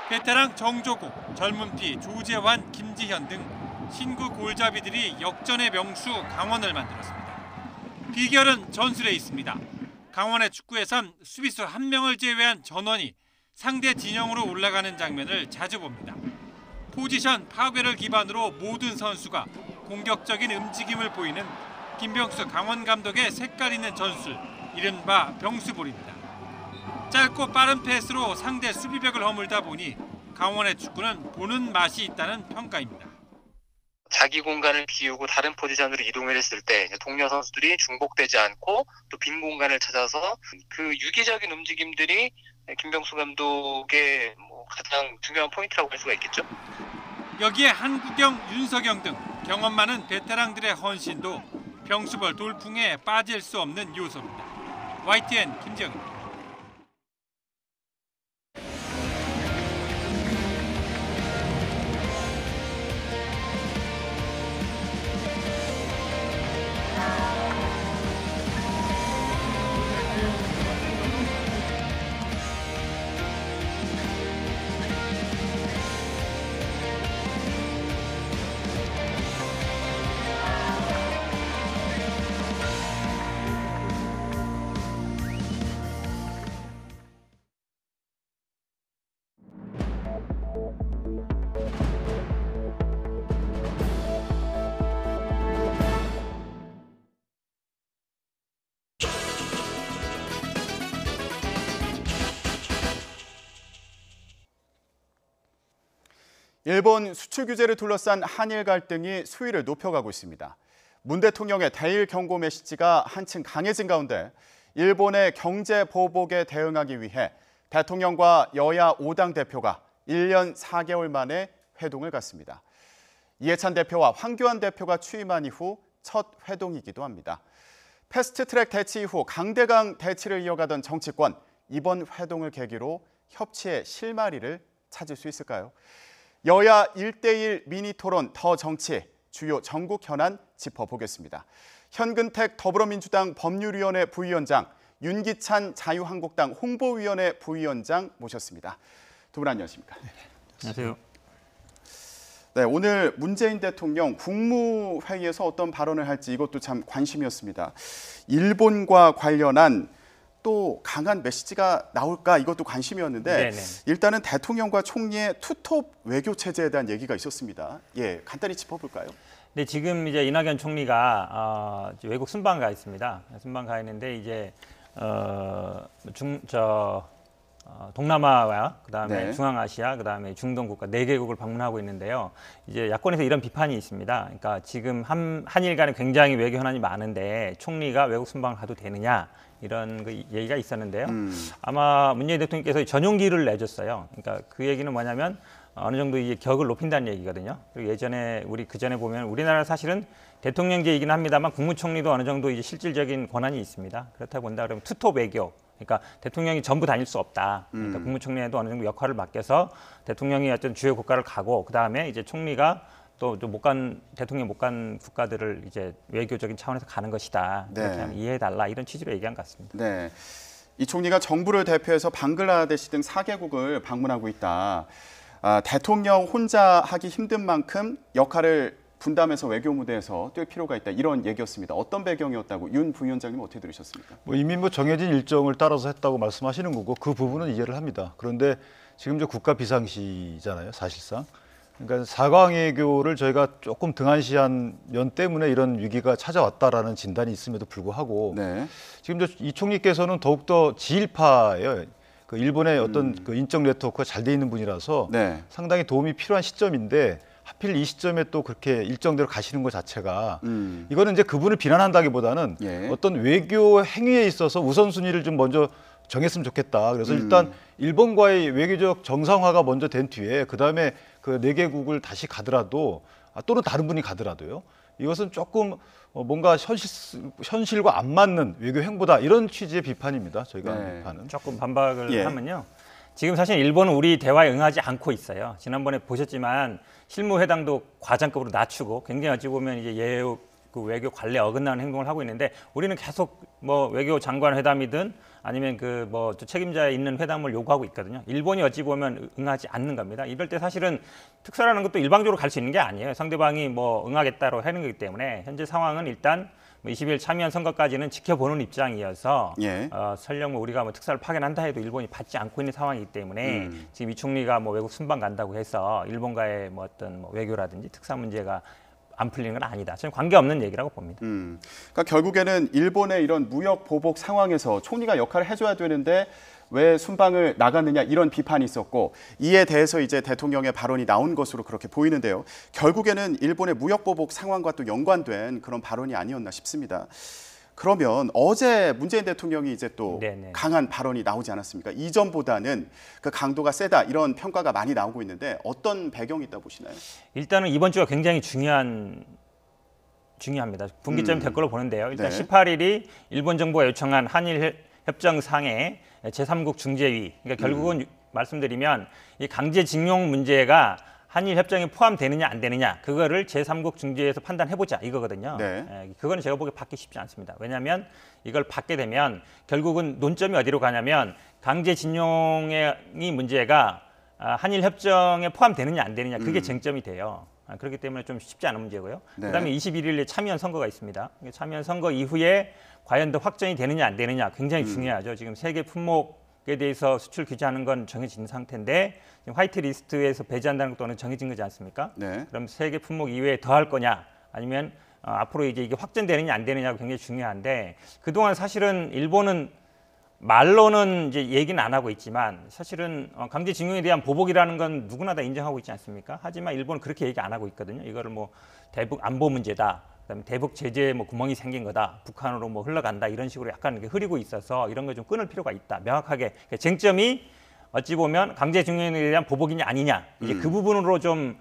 베테랑 정조국, 젊은 피 조재환, 김지현 등 신구 골잡이들이 역전의 명수 강원을 만들었습니다. 비결은 전술에 있습니다. 강원의 축구에선 수비수 1명을 제외한 전원이 상대 진영으로 올라가는 장면을 자주 봅니다. 포지션 파괴를 기반으로 모든 선수가 공격적인 움직임을 보이는 김병수 강원 감독의 색깔 있는 전술, 이른바 병수볼입니다. 짧고 빠른 패스로 상대 수비벽을 허물다 보니 강원의 축구는 보는 맛이 있다는 평가입니다. 자기 공간을 비우고 다른 포지션으로 이동을 했을 때 동료 선수들이 중복되지 않고 또 빈 공간을 찾아서 그 유기적인 움직임들이 김병수 감독의 가장 중요한 포인트라고 할 수가 있겠죠. 여기에 한국영, 윤석영 등 경험 많은 베테랑들의 헌신도 병수벌 돌풍에 빠질 수 없는 요소입니다. YTN 김정입니다. 일본 수출 규제를 둘러싼 한일 갈등이 수위를 높여가고 있습니다. 문 대통령의 대일 경고 메시지가 한층 강해진 가운데 일본의 경제 보복에 대응하기 위해 대통령과 여야 5당 대표가 1년 4개월 만에 회동을 갖습니다. 이해찬 대표와 황교안 대표가 취임한 이후 첫 회동이기도 합니다. 패스트트랙 대치 이후 강대강 대치를 이어가던 정치권, 이번 회동을 계기로 협치의 실마리를 찾을 수 있을까요? 여야 1대1 미니 토론 더 정치, 주요 전국 현안 짚어보겠습니다. 현근택 더불어민주당 법률위원회 부위원장, 윤기찬 자유한국당 홍보위원회 부위원장 모셨습니다. 두 분 안녕하십니까? 안녕하세요. 네, 오늘 문재인 대통령 국무회의에서 어떤 발언을 할지 이것도 참 관심이었습니다. 일본과 관련한 또 강한 메시지가 나올까 이것도 관심이었는데 네네. 일단은 대통령과 총리의 투톱 외교 체제에 대한 얘기가 있었습니다. 예, 간단히 짚어볼까요? 네, 지금 이제 이낙연 총리가 외국 순방 가 있습니다. 순방 가 있는데 이제 동남아와 그다음에 네. 중앙아시아, 그다음에 중동 국가 4개국을 방문하고 있는데요. 이제 야권에서 이런 비판이 있습니다. 그러니까 지금 한일 간에 굉장히 외교 현안이 많은데 총리가 외국 순방을 가도 되느냐? 이런 얘기가 있었는데요. 아마 문재인 대통령께서 전용기를 내줬어요. 그러니까 그 얘기는 뭐냐면 어느 정도 이제 격을 높인다는 얘기거든요. 그리고 예전에 그전에 보면 우리나라 사실은 대통령제이긴 합니다만 국무총리도 어느 정도 이제 실질적인 권한이 있습니다. 그렇다 본다 그러면 투톱 외교. 그러니까 대통령이 전부 다닐 수 없다. 그러니까 국무총리에도 어느 정도 역할을 맡겨서 대통령이 어떤 주요 국가를 가고 그 다음에 이제 총리가 또 대통령 못 간 국가들을 이제 외교적인 차원에서 가는 것이다. 네. 그렇게 하면 이해해달라 이런 취지로 얘기한 것 같습니다. 네, 이 총리가 정부를 대표해서 방글라데시 등 4개국을 방문하고 있다. 대통령 혼자 하기 힘든 만큼 역할을 분담해서 외교 무대에서 뛸 필요가 있다. 이런 얘기였습니다. 어떤 배경이었다고 윤 부위원장님 어떻게 들으셨습니까? 이미 정해진 일정을 따라서 했다고 말씀하시는 거고 그 부분은 이해를 합니다. 그런데 지금 국가 비상시잖아요, 사실상. 그러니까 4강 외교를 저희가 조금 등한시한 면 때문에 이런 위기가 찾아왔다라는 진단이 있음에도 불구하고 네. 지금 이 총리께서는 더욱더 지일파예요. 그 일본의 어떤 그 인적 네트워크가 잘 돼 있는 분이라서 네. 상당히 도움이 필요한 시점인데 하필 이 시점에 또 그렇게 일정대로 가시는 것 자체가 이거는 이제 그분을 비난한다기보다는 예. 어떤 외교 행위에 있어서 우선순위를 좀 먼저 정했으면 좋겠다. 그래서 일단 일본과의 외교적 정상화가 먼저 된 뒤에 그다음에 그 4개국을 다시 가더라도 또는 다른 분이 가더라도요. 이것은 조금 뭔가 현실과 안 맞는 외교 행보다 이런 취지의 비판입니다. 저희가 하는 비판은. 조금 반박을 예. 하면요. 지금 사실 일본은 우리 대화에 응하지 않고 있어요. 지난번에 보셨지만 실무회담도 과장급으로 낮추고 굉장히 어찌 보면 이제 외교 관례에 어긋나는 행동을 하고 있는데 우리는 계속 외교 장관 회담이든 아니면 책임자에 있는 회담을 요구하고 있거든요. 일본이 어찌 보면 응하지 않는 겁니다. 이럴 때 사실은 특사라는 것도 일방적으로 갈 수 있는 게 아니에요. 상대방이 응하겠다고 하는 거기 때문에 현재 상황은 일단 20일 참여한 선거까지는 지켜보는 입장이어서 예. 설령 우리가 특사를 파견한다 해도 일본이 받지 않고 있는 상황이기 때문에 지금 이 총리가 외국 순방 간다고 해서 일본과의 어떤 외교라든지 특사 문제가 안 풀리는 건 아니다. 저는 관계없는 얘기라고 봅니다. 그러니까 결국에는 일본의 이런 무역 보복 상황에서 총리가 역할을 해줘야 되는데 왜 순방을 나갔느냐 이런 비판이 있었고 이에 대해서 이제 대통령의 발언이 나온 것으로 그렇게 보이는데요. 결국에는 일본의 무역 보복 상황과 또 연관된 그런 발언이 아니었나 싶습니다. 그러면 어제 문재인 대통령이 이제 또 네네. 강한 발언이 나오지 않았습니다. 이전보다는 그 강도가 세다 이런 평가가 많이 나오고 있는데 어떤 배경이 있다 보시나요? 일단은 이번 주가 굉장히 중요합니다. 분기점이 될 걸로 보는데요. 일단 네. 18일이 일본 정부가 요청한 한일 협정상의 제3국 중재위. 그러니까 결국은 말씀드리면 이 강제징용 문제가 한일 협정에 포함되느냐 안 되느냐 그거를 제3국 중재에서 판단해보자 이거거든요. 네. 그거는 제가 보기에 받기 쉽지 않습니다. 왜냐하면 이걸 받게 되면 결국은 논점이 어디로 가냐면 강제징용의 문제가 한일 협정에 포함되느냐 안 되느냐 그게 쟁점이 돼요. 그렇기 때문에 좀 쉽지 않은 문제고요. 네. 그다음에 21일에 참여연 선거가 있습니다. 참여연 선거 이후에 과연 더 확정이 되느냐 안 되느냐 굉장히 중요하죠. 지금 세계 품목에 대해서 수출 규제하는 건 정해진 상태인데 지금 화이트 리스트에서 배제한다는 것도 정해진 거지 않습니까? 네. 그럼 세계 품목 이외에 더 할 거냐 아니면 앞으로 이제 이게 확정되느냐 안 되느냐가 굉장히 중요한데 그동안 사실은 일본은 말로는 이제 얘기는 안 하고 있지만 사실은 강제징용에 대한 보복이라는 건 누구나 다 인정하고 있지 않습니까? 하지만 일본은 그렇게 얘기 안 하고 있거든요. 이거를 뭐 대북 안보 문제다. 그다음에 대북 제재에 뭐 구멍이 생긴 거다. 북한으로 뭐 흘러간다. 이런 식으로 약간 이렇게 흐리고 있어서 이런 거 좀 끊을 필요가 있다. 명확하게 쟁점이 어찌 보면 강제징용에 대한 보복이냐 아니냐. 이제 그 부분으로 좀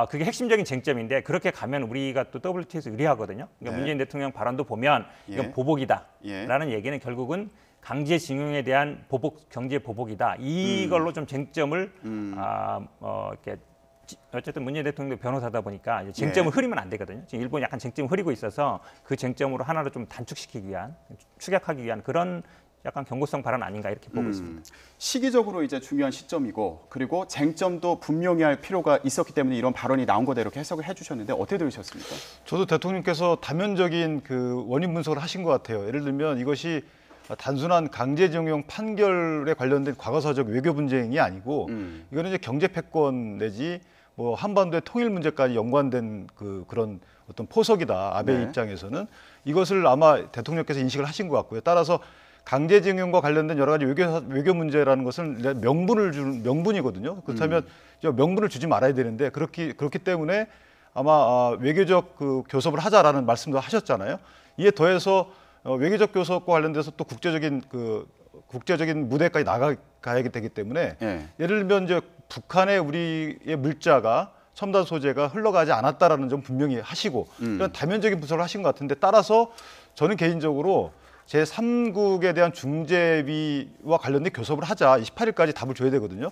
그게 핵심적인 쟁점인데 그렇게 가면 우리가 또 WTO에서 유리하거든요. 그러니까 네. 문재인 대통령 발언도 보면 이건 예. 보복이다라는 얘기는 결국은 강제징용에 대한 보복, 경제 보복이다. 이걸로 좀 쟁점을 이렇게 어쨌든 문재인 대통령도 변호사다 보니까 이제 쟁점을 흐리면 안 되거든요. 지금 일본이 약간 쟁점을 흐리고 있어서 그 쟁점으로 하나로 좀 단축시키기 위한, 축약하기 위한 그런 약간 경고성 발언 아닌가 이렇게 보고 있습니다. 시기적으로 이제 중요한 시점이고 그리고 쟁점도 분명히 할 필요가 있었기 때문에 이런 발언이 나온 거다 이렇게 해석을 해주셨는데 어떻게 들으셨습니까? 저도 대통령께서 다면적인 그 원인 분석을 하신 것 같아요. 예를 들면 이것이 단순한 강제징용 판결에 관련된 과거사적 외교 분쟁이 아니고 이거는 이제 경제 패권 내지 뭐 한반도의 통일 문제까지 연관된 그런 어떤 포석이다. 아베 네. 입장에서는 이것을 아마 대통령께서 인식을 하신 것 같고요. 따라서 강제징용과 관련된 여러 가지 외교 문제라는 것은 명분이거든요. 그렇다면 명분을 주지 말아야 되는데 그렇기 때문에 아마 외교적 그 교섭을 하자라는 말씀도 하셨잖아요. 이에 더해서 외교적 교섭과 관련돼서 또 국제적인 무대까지 나가야 되기 때문에 예를 들면 이제 북한의 우리의 물자가 첨단 소재가 흘러가지 않았다라는 점 분명히 하시고 이런 다면적인 분석을 하신 것 같은데 따라서 저는 개인적으로 제3국에 대한 중재위와 관련된 교섭을 하자 28일까지 답을 줘야 되거든요.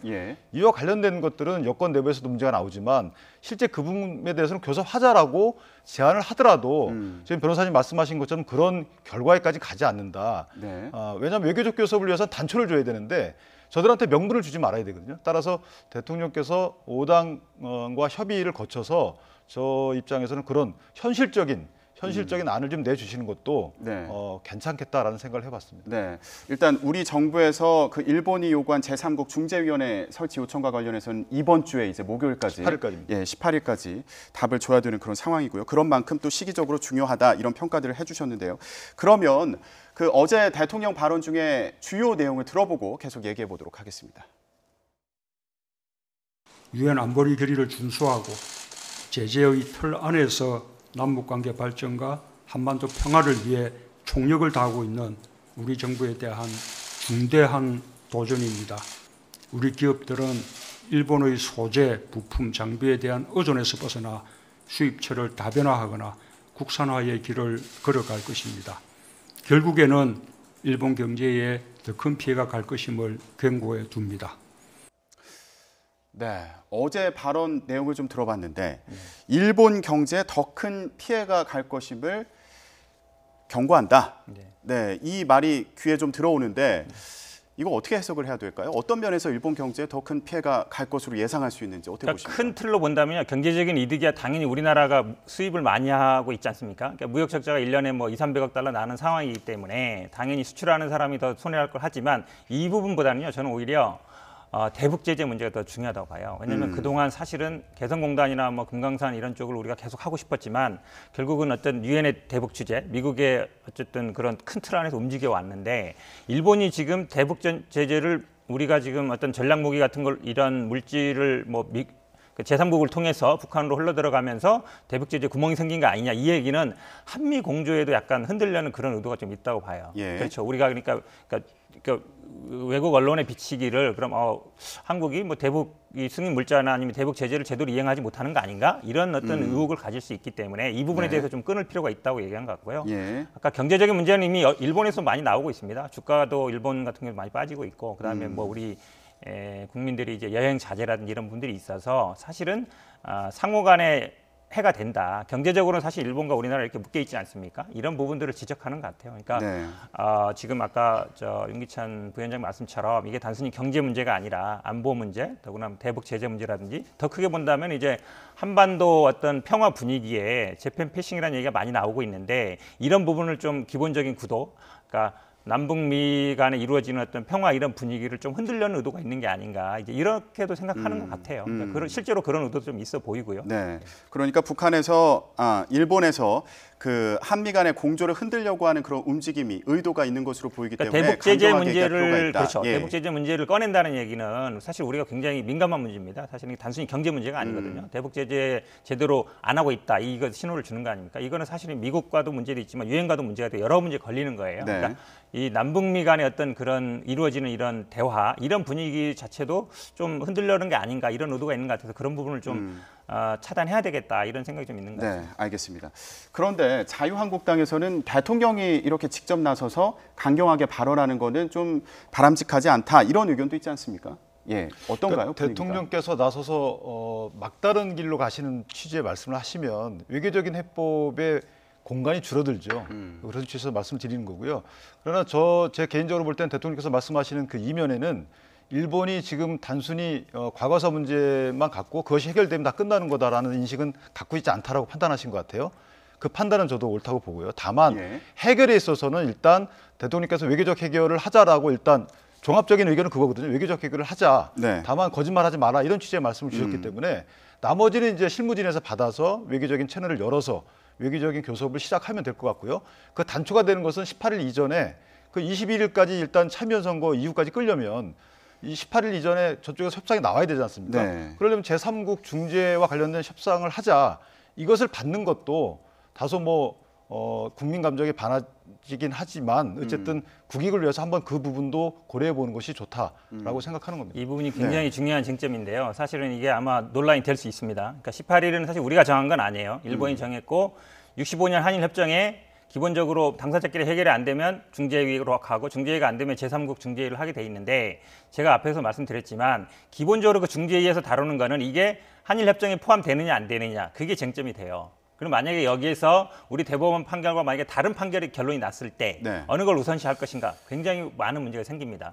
이와 관련된 것들은 여권 내부에서도 문제가 나오지만 실제 그 부분에 대해서는 교섭하자라고 제안을 하더라도 지금 변호사님 말씀하신 것처럼 그런 결과에까지 가지 않는다. 네. 왜냐하면 외교적 교섭을 위해서는 단초를 줘야 되는데 저들한테 명분을 주지 말아야 되거든요. 따라서 대통령께서 5당과 협의를 거쳐서 저 입장에서는 그런 현실적인 안을 좀 내주시는 것도 괜찮겠다라는 생각을 해봤습니다. 네, 일단 우리 정부에서 그 일본이 요구한 제3국 중재위원회 설치 요청과 관련해서는 이번 주에 이제 목요일까지 18일까지입니다. 18일까지 답을 줘야 되는 그런 상황이고요. 그런 만큼 또 시기적으로 중요하다 이런 평가들을 해주셨는데요. 그러면 그 어제 대통령 발언 중에 주요 내용을 들어보고 계속 얘기해 보도록 하겠습니다. 유엔 안보리 결의를 준수하고 제재의 틀 안에서 남북관계 발전과 한반도 평화를 위해 총력을 다하고 있는 우리 정부에 대한 중대한 도전입니다. 우리 기업들은 일본의 소재, 부품, 장비에 대한 의존에서 벗어나 수입처를 다변화하거나 국산화의 길을 걸어갈 것입니다. 결국에는 일본 경제에 더 큰 피해가 갈 것임을 경고해 둡니다. 네, 어제 발언 내용을 좀 들어봤는데 일본 경제에 더 큰 피해가 갈 것임을 경고한다. 네, 이 말이 귀에 좀 들어오는데 이거 어떻게 해석을 해야 될까요? 어떤 면에서 일본 경제에 더 큰 피해가 갈 것으로 예상할 수 있는지 어떻게 보십니까? 큰 틀로 본다면요. 경제적인 이득이야 당연히 우리나라가 수입을 많이 하고 있지 않습니까? 그러니까 무역 적자가 1년에 뭐 200~300억 달러 나는 상황이기 때문에 당연히 수출하는 사람이 더 손해할 걸 하지만 이 부분보다는요. 저는 오히려 대북 제재 문제가 더 중요하다고 봐요. 왜냐하면 그동안 사실은 개성공단이나 뭐 금강산 이런 쪽을 우리가 계속 하고 싶었지만 결국은 어떤 유엔의 대북 규제, 미국의 어쨌든 그런 큰 틀 안에서 움직여 왔는데 일본이 지금 대북 제재를 우리가 지금 어떤 전략 무기 같은 걸 이런 물질을 뭐 그 제3국을 통해서 북한으로 흘러들어가면서 대북 제재 구멍이 생긴 거 아니냐 이 얘기는 한미 공조에도 약간 흔들려는 그런 의도가 좀 있다고 봐요. 예. 그렇죠. 우리가 그러니까 외국 언론에 비치기를 그럼 한국이 뭐 대북 이 승인 물자나 아니면 대북 제재를 제대로 이행하지 못하는 거 아닌가 이런 어떤 의혹을 가질 수 있기 때문에 이 부분에 네. 대해서 좀 끊을 필요가 있다고 얘기한 것 같고요. 예. 아까 경제적인 문제는 이미 일본에서 많이 나오고 있습니다. 주가도 일본 같은 경우 많이 빠지고 있고 그다음에 뭐 우리 국민들이 이제 여행 자제라든지 이런 분들이 있어서 사실은 상호 간에 해가 된다. 경제적으로는 사실 일본과 우리나라 이렇게 묶여 있지 않습니까? 이런 부분들을 지적하는 것 같아요. 그러니까 네. 지금 아까 윤기찬 부위원장 말씀처럼 이게 단순히 경제 문제가 아니라 안보 문제, 더구나 대북 제재 문제라든지 더 크게 본다면 이제 한반도 어떤 평화 분위기에 재팬 패싱이라는 얘기가 많이 나오고 있는데 이런 부분을 좀 기본적인 구도, 그러니까 남북미 간에 이루어지는 어떤 평화 이런 분위기를 좀 흔들려는 의도가 있는 게 아닌가 이제 이렇게도 생각하는 것 같아요. 그러니까 실제로 그런 의도도 좀 있어 보이고요. 네, 그러니까 일본에서 그 한미 간의 공조를 흔들려고 하는 그런 움직임이 의도가 있는 것으로 보이기 때문에 대북 제재 강경하게 얘기할 필요가 문제를 있다. 그렇죠. 예. 대북 제재 문제를 꺼낸다는 얘기는 사실 우리가 굉장히 민감한 문제입니다. 사실 이게 단순히 경제 문제가 아니거든요. 대북 제재 제대로 안 하고 있다. 이거 신호를 주는 거 아닙니까? 이거는 사실은 미국과도 문제도 있지만 유엔과도 문제가 되고 여러 문제 걸리는 거예요. 네. 그러니까 이 남북미 간의 어떤 그런 이루어지는 이런 대화, 이런 분위기 자체도 좀 흔들려는 게 아닌가 이런 의도가 있는 것 같아서 그런 부분을 좀 차단해야 되겠다 이런 생각이 좀 있는 것 같습니다. 네, 알겠습니다. 그런데 자유한국당에서는 대통령이 이렇게 직접 나서서 강경하게 발언하는 거는 좀 바람직하지 않다 이런 의견도 있지 않습니까? 예, 어떤가요? 그러니까 대통령께서 나서서 막다른 길로 가시는 취지의 말씀을 하시면 외교적인 해법의 공간이 줄어들죠. 그런 취지에서 말씀드리는 거고요. 그러나 제 개인적으로 볼 때는 대통령께서 말씀하시는 그 이면에는 일본이 지금 단순히 과거사 문제만 갖고 그것이 해결되면 다 끝나는 거다라는 인식은 갖고 있지 않다라고 판단하신 것 같아요. 그 판단은 저도 옳다고 보고요. 다만 해결에 있어서는 일단 대통령께서 외교적 해결을 하자라고 일단 종합적인 의견은 그거거든요. 외교적 해결을 하자. 네. 다만 거짓말하지 마라 이런 취지의 말씀을 주셨기 때문에 나머지는 이제 실무진에서 받아서 외교적인 채널을 열어서 외교적인 교섭을 시작하면 될 것 같고요. 그 단초가 되는 것은 18일 이전에 그 21일까지 일단 참여 선거 이후까지 끌려면 이 18일 이전에 저쪽에서 협상이 나와야 되지 않습니까? 네. 그러려면 제3국 중재와 관련된 협상을 하자. 이것을 받는 것도 다소 국민 감정에 반하긴 하지만 어쨌든 국익을 위해서 한번 그 부분도 고려해 보는 것이 좋다라고 생각하는 겁니다. 이 부분이 굉장히 중요한 쟁점인데요. 사실은 이게 아마 논란이 될 수 있습니다. 그러니까 18일은 사실 우리가 정한 건 아니에요. 일본이 정했고 65년 한일 협정에 기본적으로 당사자끼리 해결이 안 되면 중재위로 가고 중재위가 안 되면 제3국 중재위를 하게 돼 있는데 제가 앞에서 말씀드렸지만 기본적으로 그 중재위에서 다루는 거는 이게 한일 협정에 포함되느냐 안 되느냐 그게 쟁점이 돼요. 그럼 만약에 여기에서 우리 대법원 판결과 만약에 다른 판결이 결론이 났을 때 어느 걸 우선시할 것인가 굉장히 많은 문제가 생깁니다.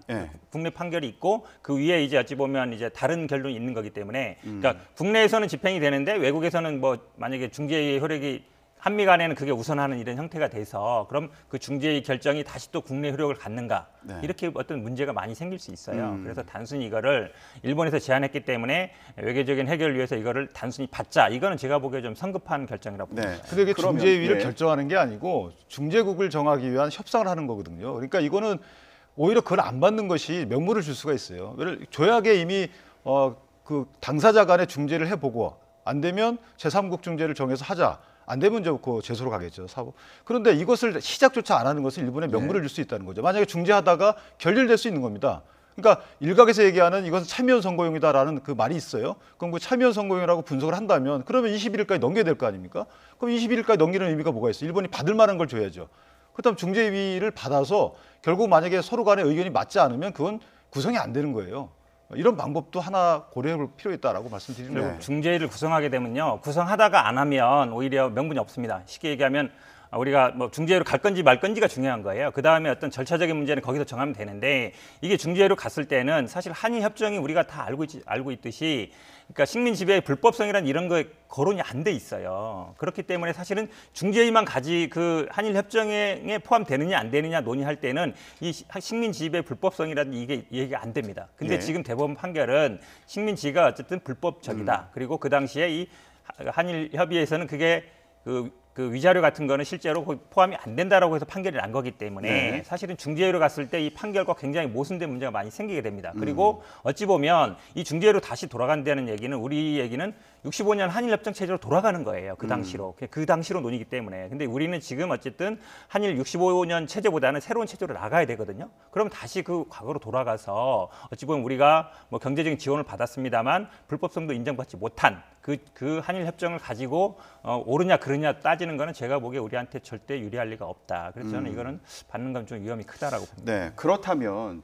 국내 판결이 있고 그 위에 이제 어찌 보면 이제 다른 결론이 있는 거기 때문에 그러니까 국내에서는 집행이 되는데 외국에서는 만약에 중재위의 효력이 한미 간에는 그게 우선하는 이런 형태가 돼서 그럼 그 중재위 결정이 다시 또 국내 효력을 갖는가 이렇게 어떤 문제가 많이 생길 수 있어요. 그래서 단순히 이거를 일본에서 제안했기 때문에 외교적인 해결을 위해서 이거를 단순히 받자 이거는 제가 보기에 좀 성급한 결정이라고 봅니다. 근데 이게 중재위를 결정하는 게 아니고 중재국을 정하기 위한 협상을 하는 거거든요. 그러니까 이거는 오히려 그걸 안 받는 것이 명분을 줄 수가 있어요. 조약에 이미 그 당사자 간의 중재를 해보고 안 되면 제3국 중재를 정해서 하자. 안 되면 그 제소로 가겠죠. 그런데 이것을 시작조차 안 하는 것은 일본에 명분을 줄 수 있다는 거죠. 만약에 중재하다가 결렬될 수 있는 겁니다. 그러니까 일각에서 얘기하는 이것은 참여연 선거용이다라는 그 말이 있어요. 그럼 그 참여연 선거용이라고 분석을 한다면 그러면 21일까지 넘겨야 될 거 아닙니까? 그럼 21일까지 넘기는 의미가 뭐가 있어요? 일본이 받을 만한 걸 줘야죠. 그렇다면 중재위를 받아서 결국 만약에 서로 간의 의견이 맞지 않으면 그건 구성이 안 되는 거예요. 이런 방법도 하나 고려해볼 필요 있다라고 말씀드리는 거예요. 중재위를 구성하게 되면요. 구성하다가 안 하면 오히려 명분이 없습니다. 쉽게 얘기하면 우리가 중재위로 갈 건지 말 건지가 중요한 거예요. 그 다음에 어떤 절차적인 문제는 거기서 정하면 되는데 이게 중재위로 갔을 때는 사실 한일 협정이 우리가 다 알고 있듯이 그러니까 식민 지배의 불법성이라는 이런 거에 거론이 안 돼 있어요. 그렇기 때문에 사실은 중재위만 가지 그 한일 협정에 포함되느냐 안 되느냐 논의할 때는 이 식민 지배의 불법성이라는 이게 얘기가 안 됩니다. 근데 지금 대법원 판결은 식민 지배가 어쨌든 불법적이다. 그리고 그 당시에 이 한일 협의에서는 그게 그 그 위자료 같은 거는 실제로 포함이 안 된다라고 해서 판결이 난 거기 때문에 네. 사실은 중재위로 갔을 때 이 판결과 굉장히 모순된 문제가 많이 생기게 됩니다. 그리고 어찌 보면 이 중재위로 다시 돌아간다는 얘기는 우리 얘기는 65년 한일협정 체제로 돌아가는 거예요. 그 당시로. 그 당시로 논의기 때문에. 근데 우리는 지금 어쨌든 한일 65년 체제보다는 새로운 체제로 나가야 되거든요. 그러면 다시 그 과거로 돌아가서 어찌 보면 우리가 뭐 경제적인 지원을 받았습니다만 불법성도 인정받지 못한 그 한일 협정을 가지고 옳으냐 그르냐 따지는 거는 제가 보기에 우리한테 절대 유리할 리가 없다. 그래서 저는 이거는 받는 건 좀 위험이 크다라고 봅니다. 네, 그렇다면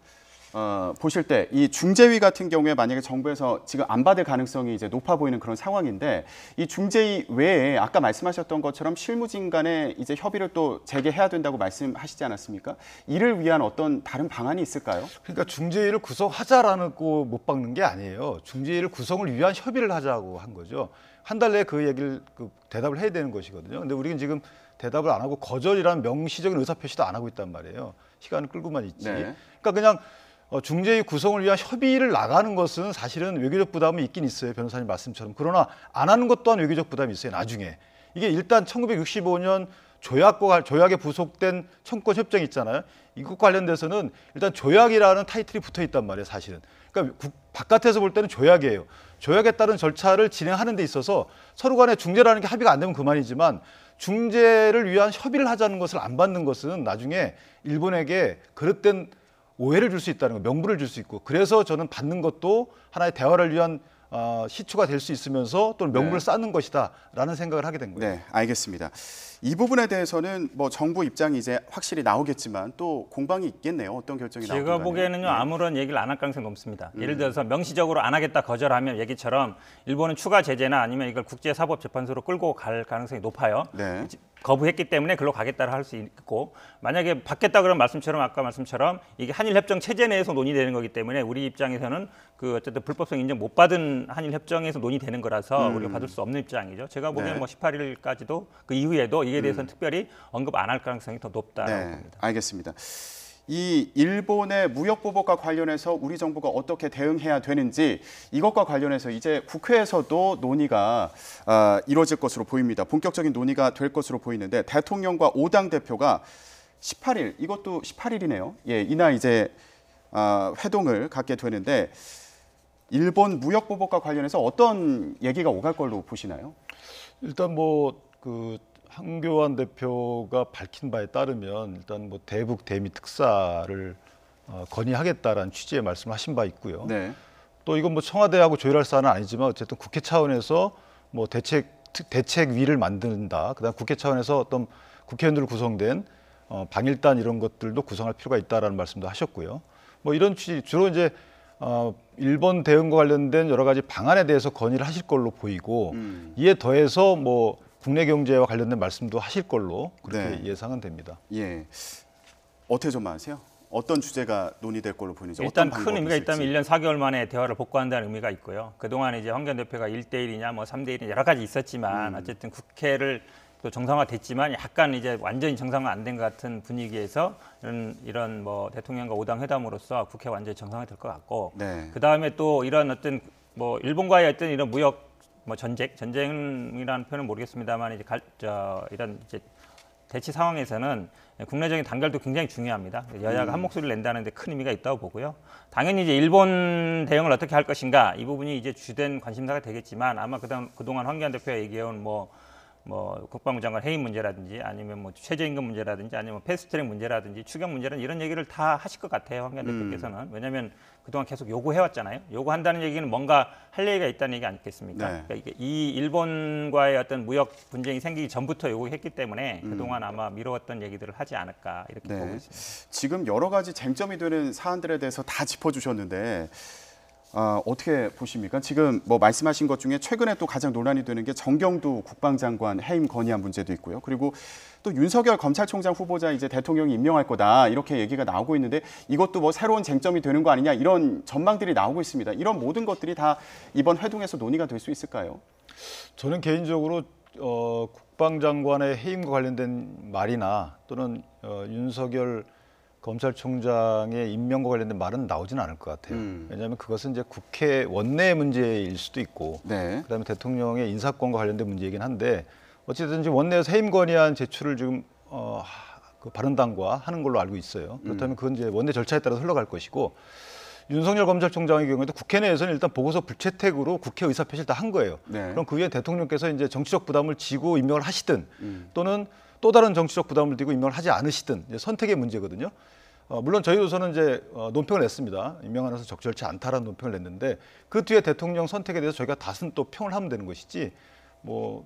보실 때 이 중재위 같은 경우에 만약에 정부에서 지금 안 받을 가능성이 이제 높아 보이는 그런 상황인데 이 중재위 외에 아까 말씀하셨던 것처럼 실무진 간에 이제 협의를 또 재개해야 된다고 말씀하시지 않았습니까? 이를 위한 어떤 다른 방안이 있을까요? 그러니까 중재위를 구성하자라는 거 못 박는 게 아니에요. 중재위를 구성을 위한 협의를 하자고 한 거죠. 한 달 내에 그 얘기를 대답을 해야 되는 것이거든요. 근데 우리는 지금 대답을 안 하고 거절이라는 명시적인 의사표시도 안 하고 있단 말이에요. 시간을 끌고만 있지. 네. 그러니까 그냥 중재위 구성을 위한 협의를 나가는 것은 사실은 외교적 부담이 있긴 있어요. 변호사님 말씀처럼. 그러나 안 하는 것 또한 외교적 부담이 있어요. 나중에. 이게 일단 1965년 조약에 부속된 청구권 협정이 있잖아요. 이것과 관련돼서는 일단 조약이라는 타이틀이 붙어 있단 말이에요. 사실은. 그러니까 바깥에서 볼 때는 조약이에요. 조약에 따른 절차를 진행하는 데 있어서 서로 간에 중재라는 게 합의가 안 되면 그만이지만 중재를 위한 협의를 하자는 것을 안 받는 것은 나중에 일본에게 그릇된 오해를 줄 수 있다는 거, 명분을 줄 수 있고 그래서 저는 받는 것도 하나의 대화를 위한 시초가 될 수 있으면서 또는 명분을 쌓는 것이다라는 생각을 하게 된 거예요. 네, 알겠습니다. 이 부분에 대해서는 뭐 정부 입장이 이제 확실히 나오겠지만 또 공방이 있겠네요. 어떤 결정이 나오든 제가 간에. 보기에는요. 아무런 얘기를 안 할 가능성이 높습니다. 예를 들어서 명시적으로 안 하겠다 거절하면 얘기처럼 일본은 추가 제재나 아니면 이걸 국제사법재판소로 끌고 갈 가능성이 높아요. 네. 거부했기 때문에 글로 가겠다를 할 수 있고 만약에 받겠다 그런 말씀처럼 아까 말씀처럼 이게 한일협정 체제 내에서 논의되는 거기 때문에 우리 입장에서는 그 어쨌든 불법성 인정 못 받은 한일협정에서 논의되는 거라서 우리가 받을 수 없는 입장이죠. 제가 보기에는 네. 뭐 18일까지도 그 이후에도 이에 대해서는 특별히 언급 안 할 가능성이 더 높다고 네, 봅니다. 알겠습니다. 이 일본의 무역 보복과 관련해서 우리 정부가 어떻게 대응해야 되는지 이것과 관련해서 이제 국회에서도 논의가 이루어질 것으로 보입니다. 본격적인 논의가 될 것으로 보이는데 대통령과 5당 대표가 18일, 이것도 18일이네요. 예, 이날 이제 회동을 갖게 되는데 일본 무역 보복과 관련해서 어떤 얘기가 오갈 걸로 보시나요? 일단 황교안 대표가 밝힌 바에 따르면 일단 대북 대미 특사를 건의하겠다라는 취지의 말씀을 하신 바 있고요. 네. 또 이건 청와대하고 조율할 사안은 아니지만 어쨌든 국회 차원에서 대책위를 만든다. 그다음 국회 차원에서 어떤 국회의원들 구성된 방일단 이런 것들도 구성할 필요가 있다라는 말씀도 하셨고요. 이런 취지 주로 이제 일본 대응과 관련된 여러 가지 방안에 대해서 건의를 하실 걸로 보이고 이에 더해서 국내 경제와 관련된 말씀도 하실 걸로 그렇게 네. 예상은 됩니다. 예, 어떻게 전망하세요? 어떤 주제가 논의될 걸로 보이는지 일단 어떤 큰 의미가 있을지. 있다면 1년 4개월 만에 대화를 복구한다는 의미가 있고요. 그동안 이제 황교안 대표가 1대1이냐 3대1이냐 여러 가지 있었지만 어쨌든 국회를 또 정상화됐지만 약간 이제 완전히 정상화 안 된 것 같은 분위기에서 이런 대통령과 5당 회담으로서 국회 완전히 정상화될 것 같고 네. 그다음에 또 이런 어떤 일본과의 어떤 이런 무역 전쟁이라는 표현은 모르겠습니다만 이제 이런 이제 대치 상황에서는 국내적인 단결도 굉장히 중요합니다. 여야가 한 목소리를 낸다는 데 큰 의미가 있다고 보고요. 당연히 이제 일본 대응을 어떻게 할 것인가 이 부분이 이제 주된 관심사가 되겠지만 아마 그동안 황교안 대표가 얘기해온 국방부 장관 해임 문제라든지 아니면 최저임금 문제라든지 아니면 패스트트랙 문제라든지 추경 문제라든지 이런 얘기를 다 하실 것 같아요. 황교안 대표께서는. 왜냐하면 그동안 계속 요구해왔잖아요. 요구한다는 얘기는 뭔가 할 얘기가 있다는 얘기 아니겠습니까? 네. 그러니까 이 일본과의 어떤 무역 분쟁이 생기기 전부터 요구했기 때문에 그동안 아마 미뤄왔던 얘기들을 하지 않을까 이렇게 보고 있습니다. 지금 여러 가지 쟁점이 되는 사안들에 대해서 다 짚어주셨는데 어떻게 보십니까? 지금 말씀하신 것 중에 최근에 또 가장 논란이 되는 게 정경두 국방장관 해임 건의안 문제도 있고요. 그리고 또 윤석열 검찰총장 후보자 이제 대통령이 임명할 거다 이렇게 얘기가 나오고 있는데 이것도 새로운 쟁점이 되는 거 아니냐 이런 전망들이 나오고 있습니다. 이런 모든 것들이 다 이번 회동에서 논의가 될 수 있을까요? 저는 개인적으로 국방장관의 해임과 관련된 말이나 또는 윤석열 검찰총장의 임명과 관련된 말은 나오지는 않을 것 같아요. 왜냐하면 그것은 이제 국회 원내 문제일 수도 있고, 네. 그다음에 대통령의 인사권과 관련된 문제이긴 한데 어쨌든 지금 원내에서 해임 건의안 제출을 지금 그 바른당과 하는 걸로 알고 있어요. 그렇다면 그건 이제 원내 절차에 따라서 흘러갈 것이고 윤석열 검찰총장의 경우에도 국회 내에서는 일단 보고서 불채택으로 국회 의사표시를 다 한 거예요. 네. 그럼 그 위에 대통령께서 이제 정치적 부담을 지고 임명을 하시든 또는 또 다른 정치적 부담을 지고 임명을 하지 않으시든 이제 선택의 문제거든요. 물론 저희로서는 이제 논평을 냈습니다. 임명안에서 적절치 않다라는 논평을 냈는데 그 뒤에 대통령 선택에 대해서 저희가 다슨 또 평을 하면 되는 것이지 뭐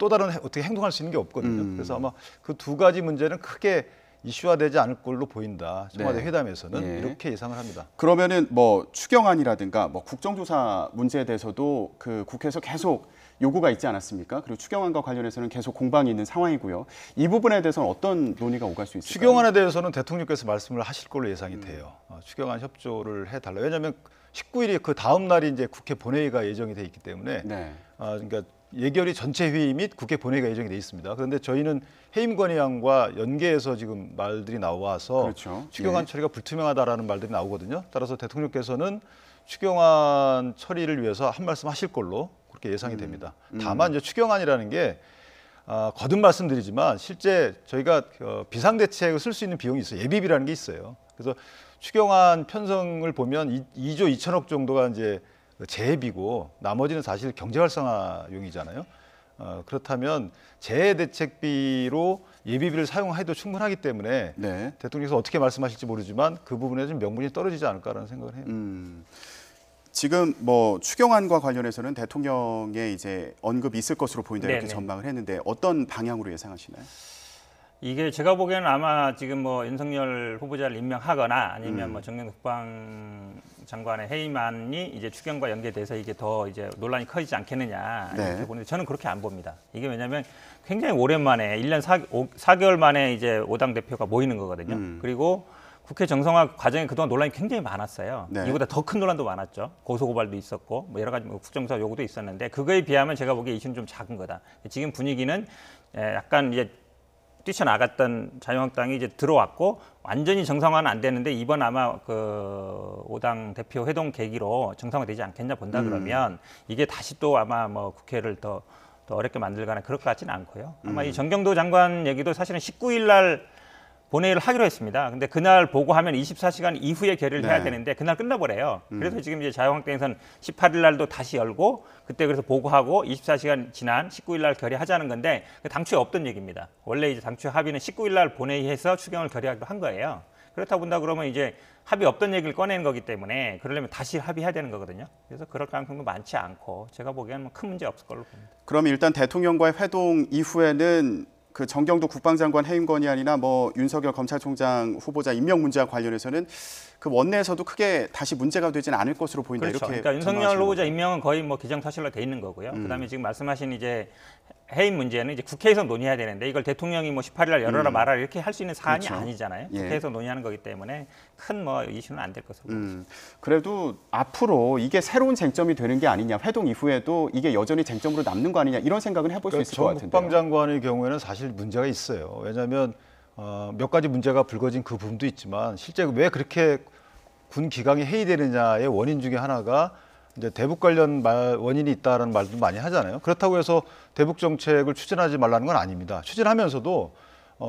또 다른 어떻게 행동할 수 있는 게 없거든요. 그래서 아마 그 두 가지 문제는 크게 이슈화되지 않을 걸로 보인다. 청와대 네. 회담에서는 예. 이렇게 예상을 합니다. 그러면은 뭐 추경안이라든가 뭐 국정조사 문제에 대해서도 그 국회에서 계속 요구가 있지 않았습니까? 그리고 추경안과 관련해서는 계속 공방이 있는 상황이고요. 이 부분에 대해서는 어떤 논의가 오갈 수 있을까요? 추경안에 대해서는 대통령께서 말씀을 하실 걸로 예상이 돼요. 추경안 협조를 해달라. 왜냐하면 19일이 그 다음 날이 이제 국회 본회의가 예정이 돼 있기 때문에 네. 그러니까 예결위 전체 회의 및 국회 본회의가 예정이 돼 있습니다. 그런데 저희는 해임 건의안과 연계해서 지금 말들이 나와서 그렇죠. 추경안 예. 처리가 불투명하다라는 말들이 나오거든요. 따라서 대통령께서는 추경안 처리를 위해서 한 말씀 하실 걸로 그렇게 예상이 됩니다. 다만 이제 추경안이라는 게 거듭 말씀드리지만 실제 저희가 비상대책을 쓸 수 있는 비용이 있어요. 예비비라는 게 있어요. 그래서 추경안 편성을 보면 2조 2천억 정도가 이제 재해비고 나머지는 사실 경제활성화용이잖아요. 그렇다면 재해대책비로 예비비를 사용해도 충분하기 때문에 네. 대통령께서 어떻게 말씀하실지 모르지만 그 부분에 좀 명분이 떨어지지 않을까라는 생각을 해요. 지금 뭐 추경안과 관련해서는 대통령의 이제 언급이 있을 것으로 보인다 이렇게 네네. 전망을 했는데 어떤 방향으로 예상하시나요? 이게 제가 보기에는 아마 지금 뭐 윤석열 후보자를 임명하거나 아니면 뭐 정경도 국방장관의 해임안이 이제 추경과 연계돼서 이게 더 이제 논란이 커지지 않겠느냐 네. 이렇게 보는데 저는 그렇게 안 봅니다. 이게 왜냐하면 굉장히 오랜만에 1년 4개월 만에 이제 5당 대표가 모이는 거거든요. 그리고 국회 정상화 과정에 그동안 논란이 굉장히 많았어요. 네. 이보다 더 큰 논란도 많았죠. 고소고발도 있었고 뭐 여러 가지 뭐 국정조사 요구도 있었는데 그거에 비하면 제가 보기에 이슈는 좀 작은 거다. 지금 분위기는 약간 이제 뛰쳐나갔던 자유한국당이 이제 들어왔고 완전히 정상화는 안 되는데 이번 아마 그 5당 대표 회동 계기로 정상화되지 않겠냐 본다 그러면 이게 다시 또 아마 뭐 국회를 더 어렵게 만들거나 그럴 것 같지는 않고요. 아마 이 정경도 장관 얘기도 사실은 19일 날 본회의를 하기로 했습니다. 근데 그날 보고하면 24시간 이후에 결의를 해야 되는데 그날 끝나버려요. 그래서 지금 이제 자유한국당에서는 18일 날도 다시 열고 그때 그래서 보고하고 24시간 지난 19일 날 결의하자는 건데 당초에 없던 얘기입니다. 원래 이제 당초 합의는 19일 날 본회의해서 추경을 결의하기로 한 거예요. 그렇다 본다 그러면 이제 합의 없던 얘기를 꺼내는 거기 때문에 그러려면 다시 합의해야 되는 거거든요. 그래서 그럴 가능성도 많지 않고 제가 보기에는 큰 문제 없을 걸로 봅니다. 그럼 일단 대통령과의 회동 이후에는 그 정경도 국방장관 해임 건의안이나 뭐 윤석열 검찰총장 후보자 임명 문제와 관련해서는 그 원내에서도 크게 다시 문제가 되지는 않을 것으로 보인다. 그렇죠. 이렇게 그러니까 윤석열 전망하시는 후보자 거죠. 임명은 거의 뭐 기정사실로 돼 있는 거고요. 그다음에 지금 말씀하신 이제 해임 문제는 이제 국회에서 논의해야 되는데 이걸 대통령이 뭐 18일 날 열어라 말아라 이렇게 할 수 있는 사안이 그렇죠. 아니잖아요. 예. 국회에서 논의하는 거기 때문에 큰 뭐 이슈는 안 될 것으로 보입니다. 그래도 앞으로 이게 새로운 쟁점이 되는 게 아니냐, 회동 이후에도 이게 여전히 쟁점으로 남는 거 아니냐 이런 생각은 해볼 수 있을 것 전 같은데요. 국방장관의 경우에는 사실 문제가 있어요. 왜냐하면 몇 가지 문제가 불거진 그 부분도 있지만 실제 왜 그렇게 군 기강이 해이되느냐의 원인 중에 하나가 이제 대북 관련 원인이 있다라는 말도 많이 하잖아요. 그렇다고 해서 대북 정책을 추진하지 말라는 건 아닙니다. 추진하면서도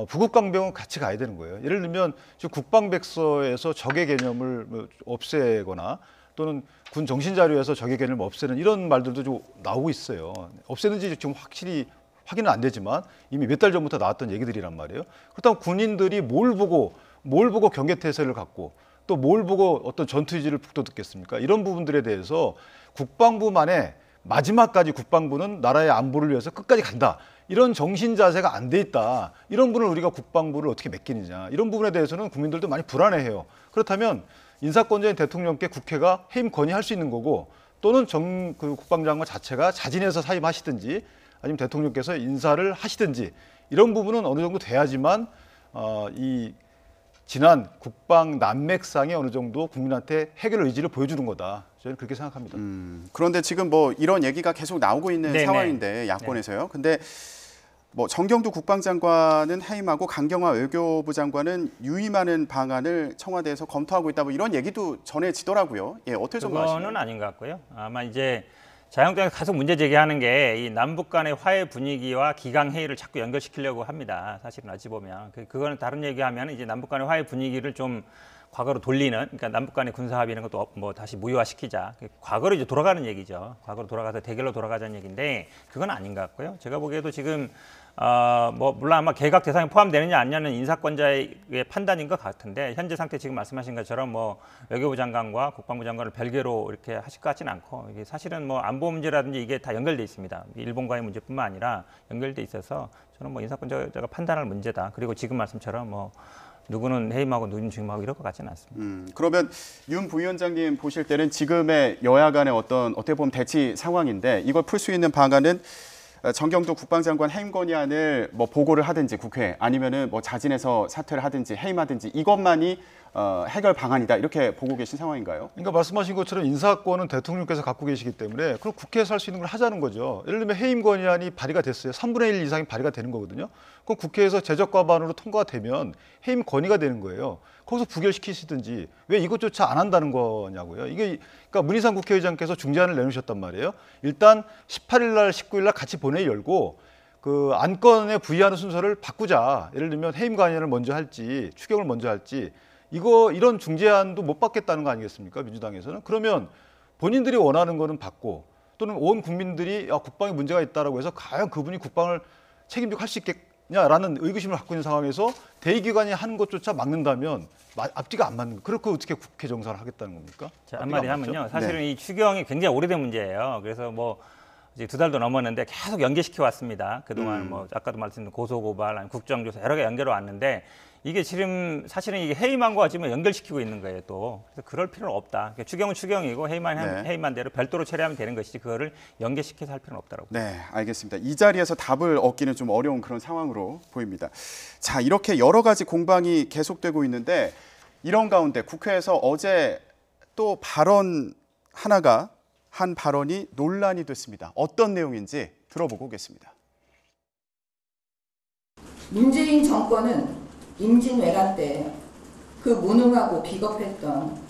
부국 강병은 같이 가야 되는 거예요. 예를 들면 지금 국방백서에서 적의 개념을 없애거나 또는 군 정신 자료에서 적의 개념을 없애는 이런 말들도 좀 나오고 있어요. 없애는지 지금 확실히 확인은 안 되지만 이미 몇 달 전부터 나왔던 얘기들이란 말이에요. 그렇다면 군인들이 뭘 보고 경계태세를 갖고 또 뭘 보고 어떤 전투 의지를 북돋겠습니까? 이런 부분들에 대해서 국방부만의 마지막까지 국방부는 나라의 안보를 위해서 끝까지 간다. 이런 정신 자세가 안 돼 있다. 이런 부분을 우리가 국방부를 어떻게 맡기느냐. 이런 부분에 대해서는 국민들도 많이 불안해해요. 그렇다면 인사권자인 대통령께 국회가 해임 건의할 수 있는 거고 또는 그 국방장관 자체가 자진해서 사임하시든지 아니면 대통령께서 인사를 하시든지 이런 부분은 어느 정도 돼야지만 이 지난 국방 난맥상에 어느 정도 국민한테 해결 의지를 보여주는 거다. 저는 그렇게 생각합니다. 그런데 지금 뭐 이런 얘기가 계속 나오고 있는 네네. 상황인데 야권에서요. 근데 뭐 정경도 국방장관은 해임하고 강경화 외교부 장관은 유임하는 방안을 청와대에서 검토하고 있다. 뭐 이런 얘기도 전해지더라고요. 예, 어떻게 전망하시나요? 그거는 아닌 것 같고요. 아마 이제 자유한국당에서 계속 문제 제기하는 게 이 남북 간의 화해 분위기와 기강 회의를 자꾸 연결시키려고 합니다. 사실은 어찌 보면 그거는 다른 얘기하면 이제 남북 간의 화해 분위기를 좀 과거로 돌리는, 그러니까 남북 간의 군사 합의 이런 것도 뭐 다시 무효화시키자. 과거로 이제 돌아가는 얘기죠. 과거로 돌아가서 대결로 돌아가자는 얘기인데 그건 아닌 것 같고요. 제가 보기에도 지금 뭐 물론 아마 개각 대상에 포함되느냐 아니냐는 인사권자의 판단인 것 같은데 현재 상태 지금 말씀하신 것처럼 뭐 외교부 장관과 국방부 장관을 별개로 이렇게 하실 것 같지는 않고 이게 사실은 뭐 안보 문제라든지 이게 다 연결돼 있습니다. 일본과의 문제뿐만 아니라 연결돼 있어서 저는 뭐 인사권자가 판단할 문제다. 그리고 지금 말씀처럼 뭐 누구는 해임하고 누구는 중임하고 이럴 것 같지는 않습니다. 그러면 윤 부위원장님 보실 때는 지금의 여야 간의 어떻게 보면 대치 상황인데 이걸 풀 수 있는 방안은 정경도 국방장관 해임 건의안을 뭐 보고를 하든지 국회에 아니면은 뭐 자진해서 사퇴를 하든지 해임하든지 이것만이 해결 방안이다 이렇게 보고 계신 상황인가요? 그러니까 말씀하신 것처럼 인사권은 대통령께서 갖고 계시기 때문에 그럼 국회에서 할 수 있는 걸 하자는 거죠. 예를 들면 해임 건의안이 발의가 됐어요. 3분의 1 이상이 발의가 되는 거거든요. 그럼 국회에서 제적과반으로 통과가 되면 해임 건의가 되는 거예요. 거기서 부결시키시든지 왜 이것조차 안 한다는 거냐고요. 이게 그러니까 문희상 국회의장께서 중재안을 내놓으셨단 말이에요. 일단 18일 날 19일 날 같이 본회의 열고 그 안건에 부의하는 순서를 바꾸자. 예를 들면 해임 건의안을 먼저 할지 추경을 먼저 할지 이런 중재안도 못 받겠다는 거 아니겠습니까? 민주당에서는. 그러면 본인들이 원하는 거는 받고 또는 온 국민들이 국방에 문제가 있다라고 해서 과연 그분이 국방을 책임지고 할 수 있겠냐라는 의구심을 갖고 있는 상황에서 대의기관이 하는 것조차 막는다면 앞뒤가 안 맞는 거. 그렇게 어떻게 국회 정상을 하겠다는 겁니까? 자, 한마디 하면요. 사실은 이 추경이 굉장히 오래된 문제예요. 그래서 뭐 이제 2달도 넘었는데 계속 연계시켜 왔습니다. 그동안 뭐 아까도 말씀드린 고소고발, 아니 국정조사 여러 개 연결해 왔는데 이게 지금 사실은 이게 해임안과 지금 연결시키고 있는 거예요 또. 그래서 그럴 필요는 없다. 그러니까 추경은 추경이고 해임안대로 별도로 처리하면 되는 것이지 그거를 연계시켜서 할 필요는 없다라고. 네, 알겠습니다. 이 자리에서 답을 얻기는 좀 어려운 그런 상황으로 보입니다. 자, 이렇게 여러 가지 공방이 계속되고 있는데 이런 가운데 국회에서 어제 또 한 발언이 논란이 됐습니다. 어떤 내용인지 들어보고 오겠습니다. 문재인 정권은 임진왜란 때 그 무능하고 비겁했던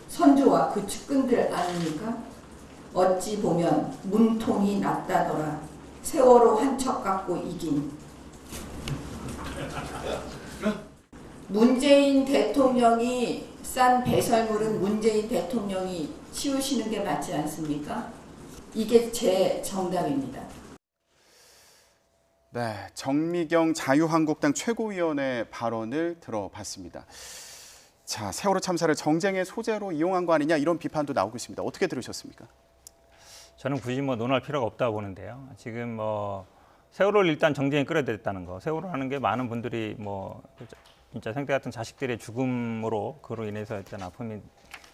선조와 그 측근들 아닙니까? 어찌 보면 문통이 낫다더라. 세월호 한 척 갖고 이긴. 문재인 대통령이 싼 배설물은 문재인 대통령이 치우시는 게 맞지 않습니까? 이게 제 정답입니다. 네, 정미경 자유한국당 최고위원의 발언을 들어봤습니다. 자, 세월호 참사를 정쟁의 소재로 이용한 거 아니냐 이런 비판도 나오고 있습니다. 어떻게 들으셨습니까? 저는 굳이 뭐 논할 필요가 없다고 보는데요. 지금 뭐 세월호를 일단 정쟁에 끌어들였다는 거. 세월호라는 게 많은 분들이 뭐 진짜 생태 같은 자식들의 죽음으로 그로 인해서 일단 아픔이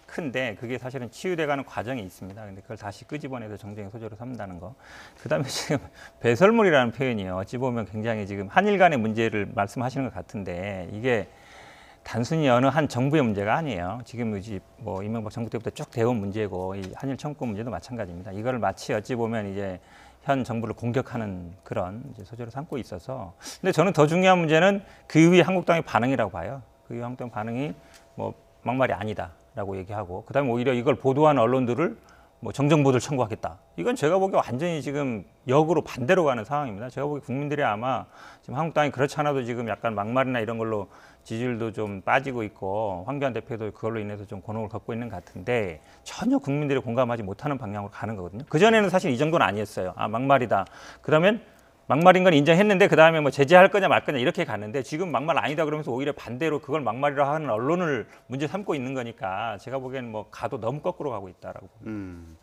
큰데 그게 사실은 치유돼가는 과정이 있습니다. 근데 그걸 다시 끄집어내서 정쟁의 소재로 삼는다는 거. 그다음에 지금 배설물이라는 표현이요. 어찌 보면 굉장히 지금 한일 간의 문제를 말씀하시는 것 같은데 이게 단순히 어느 한 정부의 문제가 아니에요. 지금 뭐 이명박 정부 때부터 쭉 되어온 문제고 이 한일 청구 문제도 마찬가지입니다. 이걸 마치 어찌 보면 이제 현 정부를 공격하는 그런 이제 소재로 삼고 있어서. 근데 저는 더 중요한 문제는 그 이후에 한국당의 반응이라고 봐요. 그 이후에 한국당 반응이 뭐 막말이 아니다라고 얘기하고, 그다음에 오히려 이걸 보도한 언론들을 뭐 정정보도를 청구하겠다. 이건 제가 보기에 완전히 지금 역으로 반대로 가는 상황입니다. 제가 보기에 국민들이 아마 지금 한국당이 그렇지 않아도 지금 약간 막말이나 이런 걸로 지지율도 좀 빠지고 있고 황교안 대표도 그걸로 인해서 좀 곤혹을 겪고 있는 것 같은데 전혀 국민들이 공감하지 못하는 방향으로 가는 거거든요. 그전에는 사실 이 정도는 아니었어요. 아, 막말이다. 그러면 막말인 건 인정했는데 그다음에 뭐 제재할 거냐 말 거냐 이렇게 갔는데 지금 막말 아니다 그러면서 오히려 반대로 그걸 막말이라 하는 언론을 문제 삼고 있는 거니까 제가 보기에는 뭐 가도 너무 거꾸로 가고 있다라고 봅니다.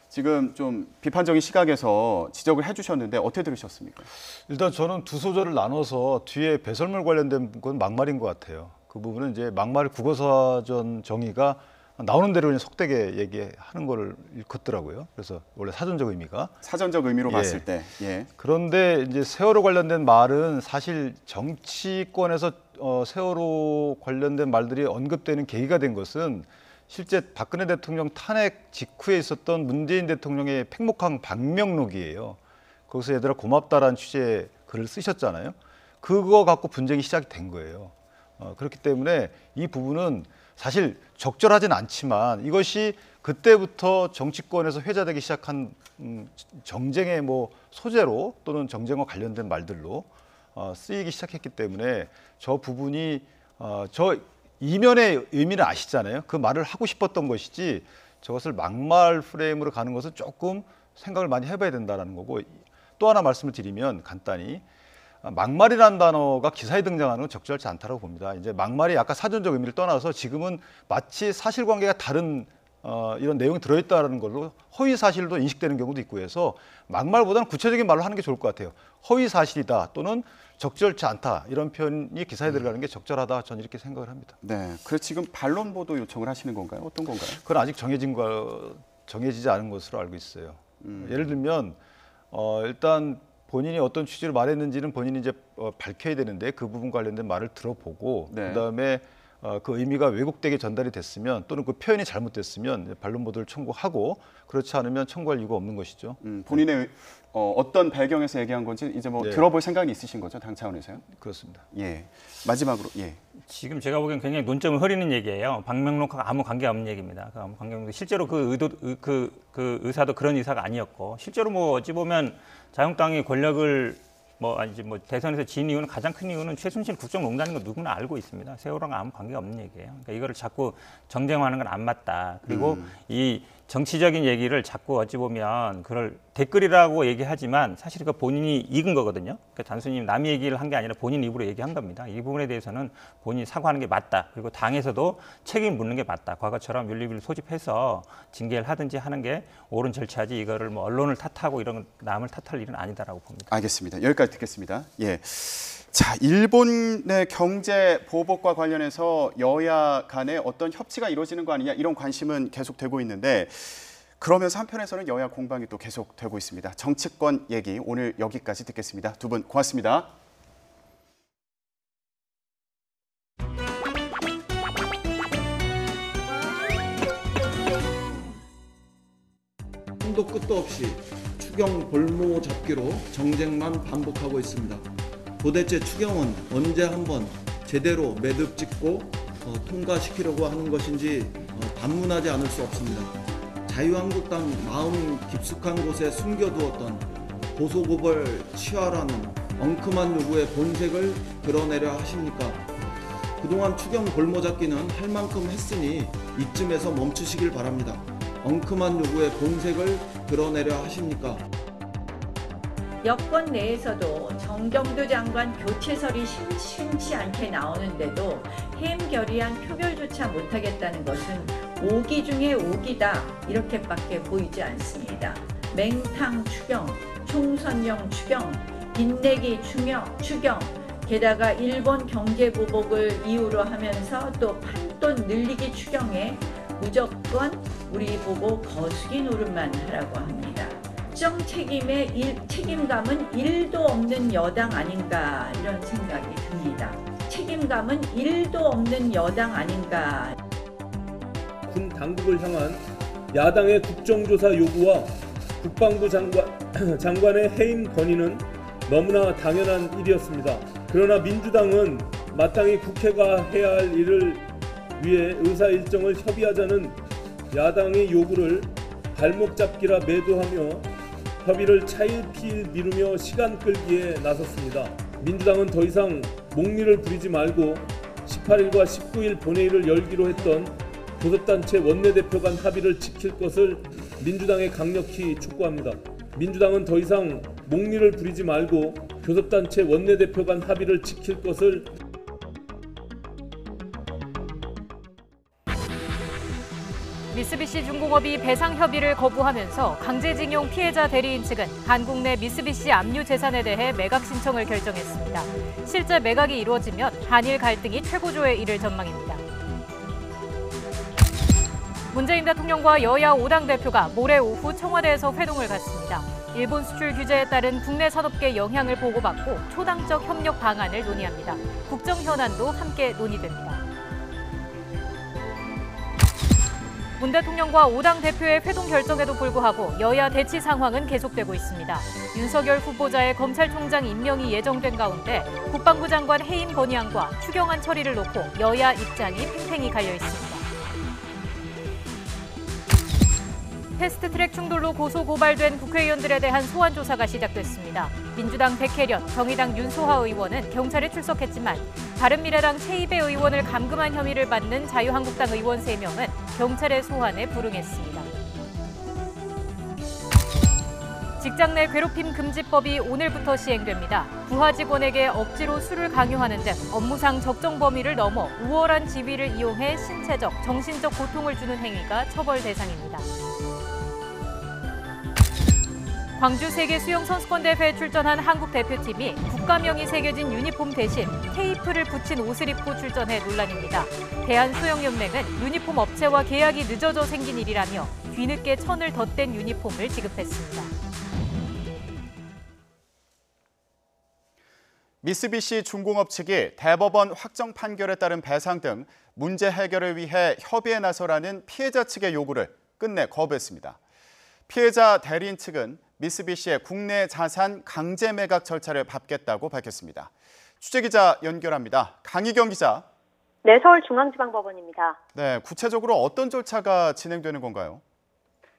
지금 좀 비판적인 시각에서 지적을 해주셨는데 어떻게 들으셨습니까? 일단 저는 두 소절을 나눠서 뒤에 배설물 관련된 건 막말인 것 같아요. 그 부분은 이제 막말 국어사전 정의가 나오는 대로 그냥 속되게 얘기하는 거를 일컫더라고요. 그래서 원래 사전적 의미가. 사전적 의미로 봤을 때. 예. 그런데 이제 세월호 관련된 말은 사실 정치권에서 세월호 관련된 말들이 언급되는 계기가 된 것은 실제 박근혜 대통령 탄핵 직후에 있었던 문재인 대통령의 팽목항 방명록이에요. 거기서 얘들아 고맙다라는 취지의 글을 쓰셨잖아요. 그거 갖고 분쟁이 시작이 된 거예요. 그렇기 때문에 이 부분은 사실 적절하진 않지만 이것이 그때부터 정치권에서 회자되기 시작한 정쟁의 뭐 소재로 또는 정쟁과 관련된 말들로 쓰이기 시작했기 때문에 저 부분이 저 이면의 의미는 아시잖아요. 그 말을 하고 싶었던 것이지 저것을 막말 프레임으로 가는 것은 조금 생각을 많이 해봐야 된다는 거고, 또 하나 말씀을 드리면 간단히 막말이라는 단어가 기사에 등장하는 건 적절치 않다고 봅니다. 이제 막말이 아까 사전적 의미를 떠나서 지금은 마치 사실관계가 다른 이런 내용이 들어있다는 걸로 허위 사실도 인식되는 경우도 있고 해서 막말보다는 구체적인 말로 하는 게 좋을 것 같아요. 허위 사실이다 또는 적절치 않다 이런 표현이 기사에 들어가는 게 적절하다, 저는 이렇게 생각을 합니다. 네, 그래서 지금 반론 보도 요청을 하시는 건가요? 어떤 건가요? 그건 아직 정해지지 않은 것으로 알고 있어요. 예를 들면 일단 본인이 어떤 취지로 말했는지는 본인이 이제 밝혀야 되는데 그 부분 관련된 말을 들어보고 네. 그다음에 그 의미가 왜곡되게 전달이 됐으면 또는 그 표현이 잘못됐으면 반론 보도를 청구하고, 그렇지 않으면 청구할 이유가 없는 것이죠. 본인의 어떤 배경에서 얘기한 건지 이제 뭐 네. 들어볼 생각이 있으신 거죠, 당 차원에서요? 그렇습니다. 예. 마지막으로 지금 제가 보기엔 굉장히 논점을 흐리는 얘기예요. 방명록하고 아무 관계 없는 얘기입니다. 그 아무 관계 없는, 실제로 그 의사도 그런 의사가 아니었고, 실제로 뭐 어찌 보면 자유한국당이 권력을 대선에서 진 이유는, 가장 큰 이유는 최순실 국정농단인 거 누구나 알고 있습니다. 세월호랑 아무 관계가 없는 얘기예요. 그러니까 이거를 자꾸 정쟁화하는 건 안 맞다. 그리고 이 정치적인 얘기를 자꾸 어찌 보면 그걸 댓글이라고 얘기하지만 사실 그 본인이 익은 거거든요. 그러니까 단순히 남의 얘기를 한 게 아니라 본인 입으로 얘기한 겁니다. 이 부분에 대해서는 본인이 사과하는 게 맞다. 그리고 당에서도 책임을 묻는 게 맞다. 과거처럼 윤리위를 소집해서 징계를 하든지 하는 게 옳은 절차지, 이거를 뭐 언론을 탓하고 이런 남을 탓할 일은 아니다라고 봅니다. 알겠습니다. 여기까지 듣겠습니다. 예. 자, 일본의 경제 보복과 관련해서 여야 간에 어떤 협치가 이루어지는 거 아니냐, 이런 관심은 계속되고 있는데, 그러면서 한편에서는 여야 공방이 또 계속되고 있습니다. 정치권 얘기 오늘 여기까지 듣겠습니다. 두 분 고맙습니다. 한도 끝도 없이 추경 볼모 잡기로 정쟁만 반복하고 있습니다. 도대체 추경은 언제 한번 제대로 매듭 짓고 통과시키려고 하는 것인지 반문하지 않을 수 없습니다. 자유한국당 마음 깊숙한 곳에 숨겨두었던 고소고벌 취하라는 엉큼한 요구의 본색을 드러내려 하십니까? 그동안 추경 볼모 잡기는 할 만큼 했으니 이쯤에서 멈추시길 바랍니다. 엉큼한 요구의 본색을 드러내려 하십니까? 여권 내에서도 정경도 장관 교체설이 심심치 않게 나오는데도 해임결의안 표결조차 못하겠다는 것은 오기 중에 오기다, 이렇게밖에 보이지 않습니다. 맹탕 추경, 총선용 추경, 빚내기 추경, 게다가 일본 경제보복을 이유로 하면서 또 판돈 늘리기 추경에 무조건 우리 보고 거수기 노릇만 하라고 합니다. 국정 책임의 책임감은 1도 없는 여당 아닌가, 이런 생각이 듭니다. 책임감은 1도 없는 여당 아닌가. 군 당국을 향한 야당의 국정조사 요구와 국방부 장관의 해임 건의는 너무나 당연한 일이었습니다. 그러나 민주당은 마땅히 국회가 해야 할 일을 위해 의사 일정을 협의하자는 야당의 요구를 발목 잡기라 매도하며 협의를 차일피일 미루며 시간 끌기에 나섰습니다. 민주당은 더 이상 목리를 부리지 말고 18일과 19일 본회의를 열기로 했던 교섭단체 원내대표 간 합의를 지킬 것을 민주당에 강력히 촉구합니다. 민주당은 더 이상 목리를 부리지 말고 교섭단체 원내대표 간 합의를 지킬 것을 미쓰비시 중공업이 배상 협의를 거부하면서 강제징용 피해자 대리인 측은 한국 내 미쓰비시 압류 재산에 대해 매각 신청을 결정했습니다. 실제 매각이 이루어지면 한일 갈등이 최고조에 이를 전망입니다. 문재인 대통령과 여야 5당 대표가 모레 오후 청와대에서 회동을 갖습니다. 일본 수출 규제에 따른 국내 산업계 영향을 보고받고 초당적 협력 방안을 논의합니다. 국정 현안도 함께 논의됩니다. 문 대통령과 5당 대표의 회동 결정에도 불구하고 여야 대치 상황은 계속되고 있습니다. 윤석열 후보자의 검찰총장 임명이 예정된 가운데 국방부 장관 해임 건의안과 추경안 처리를 놓고 여야 입장이 팽팽히 갈려 있습니다. 패스트트랙 충돌로 고소 고발된 국회의원들에 대한 소환 조사가 시작됐습니다. 민주당 백혜련, 정의당 윤소하 의원은 경찰에 출석했지만 바른미래당 최이배 의원을 감금한 혐의를 받는 자유한국당 의원 3명은 경찰의 소환에 불응했습니다. 직장 내 괴롭힘 금지법이 오늘부터 시행됩니다. 부하 직원에게 억지로 술을 강요하는 등 업무상 적정 범위를 넘어 우월한 지위를 이용해 신체적, 정신적 고통을 주는 행위가 처벌 대상입니다. 광주 세계수영선수권대회에 출전한 한국 대표팀이 국가명이 새겨진 유니폼 대신 테이프를 붙인 옷을 입고 출전해 논란입니다. 대한수영연맹은 유니폼 업체와 계약이 늦어져 생긴 일이라며 뒤늦게 천을 덧댄 유니폼을 지급했습니다. 미쓰비시 중공업 측이 대법원 확정 판결에 따른 배상 등 문제 해결을 위해 협의에 나서라는 피해자 측의 요구를 끝내 거부했습니다. 피해자 대리인 측은 미쓰비시의 국내 자산 강제 매각 절차를 밟겠다고 밝혔습니다. 취재기자 연결합니다. 강희경 기자. 네, 서울중앙지방법원입니다. 네, 구체적으로 어떤 절차가 진행되는 건가요?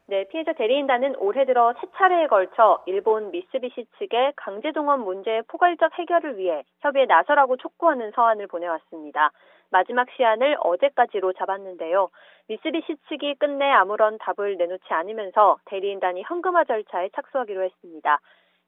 네, 피해자 대리인단은 올해 들어 3차례에 걸쳐 일본 미쓰비시 측에 강제동원 문제의 포괄적 해결을 위해 협의에 나서라고 촉구하는 서한을 보내왔습니다. 마지막 시한을 어제까지로 잡았는데요. 미쓰비시 측이 끝내 아무런 답을 내놓지 않으면서 대리인단이 현금화 절차에 착수하기로 했습니다.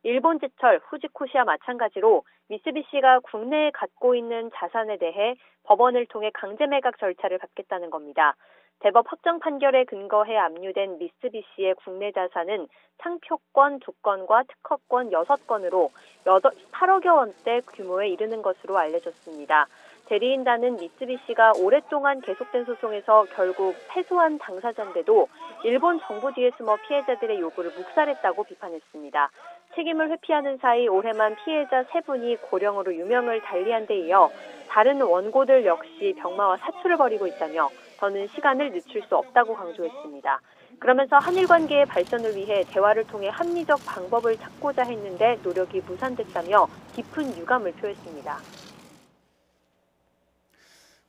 일본 제철, 후지코시와 마찬가지로 미쓰비시가 국내에 갖고 있는 자산에 대해 법원을 통해 강제 매각 절차를 밟겠다는 겁니다. 대법 확정 판결에 근거해 압류된 미쓰비시의 국내 자산은 상표권 2건과 특허권 6건으로 8억여 원대 규모에 이르는 것으로 알려졌습니다. 대리인단은 미쓰비시가 오랫동안 계속된 소송에서 결국 패소한 당사자인데도 일본 정부 뒤에 숨어 피해자들의 요구를 묵살했다고 비판했습니다. 책임을 회피하는 사이 올해만 피해자 3분이 고령으로 유명을 달리한 데 이어 다른 원고들 역시 병마와 사투를 벌이고 있다며 더는 시간을 늦출 수 없다고 강조했습니다. 그러면서 한일 관계의 발전을 위해 대화를 통해 합리적 방법을 찾고자 했는데 노력이 무산됐다며 깊은 유감을 표했습니다.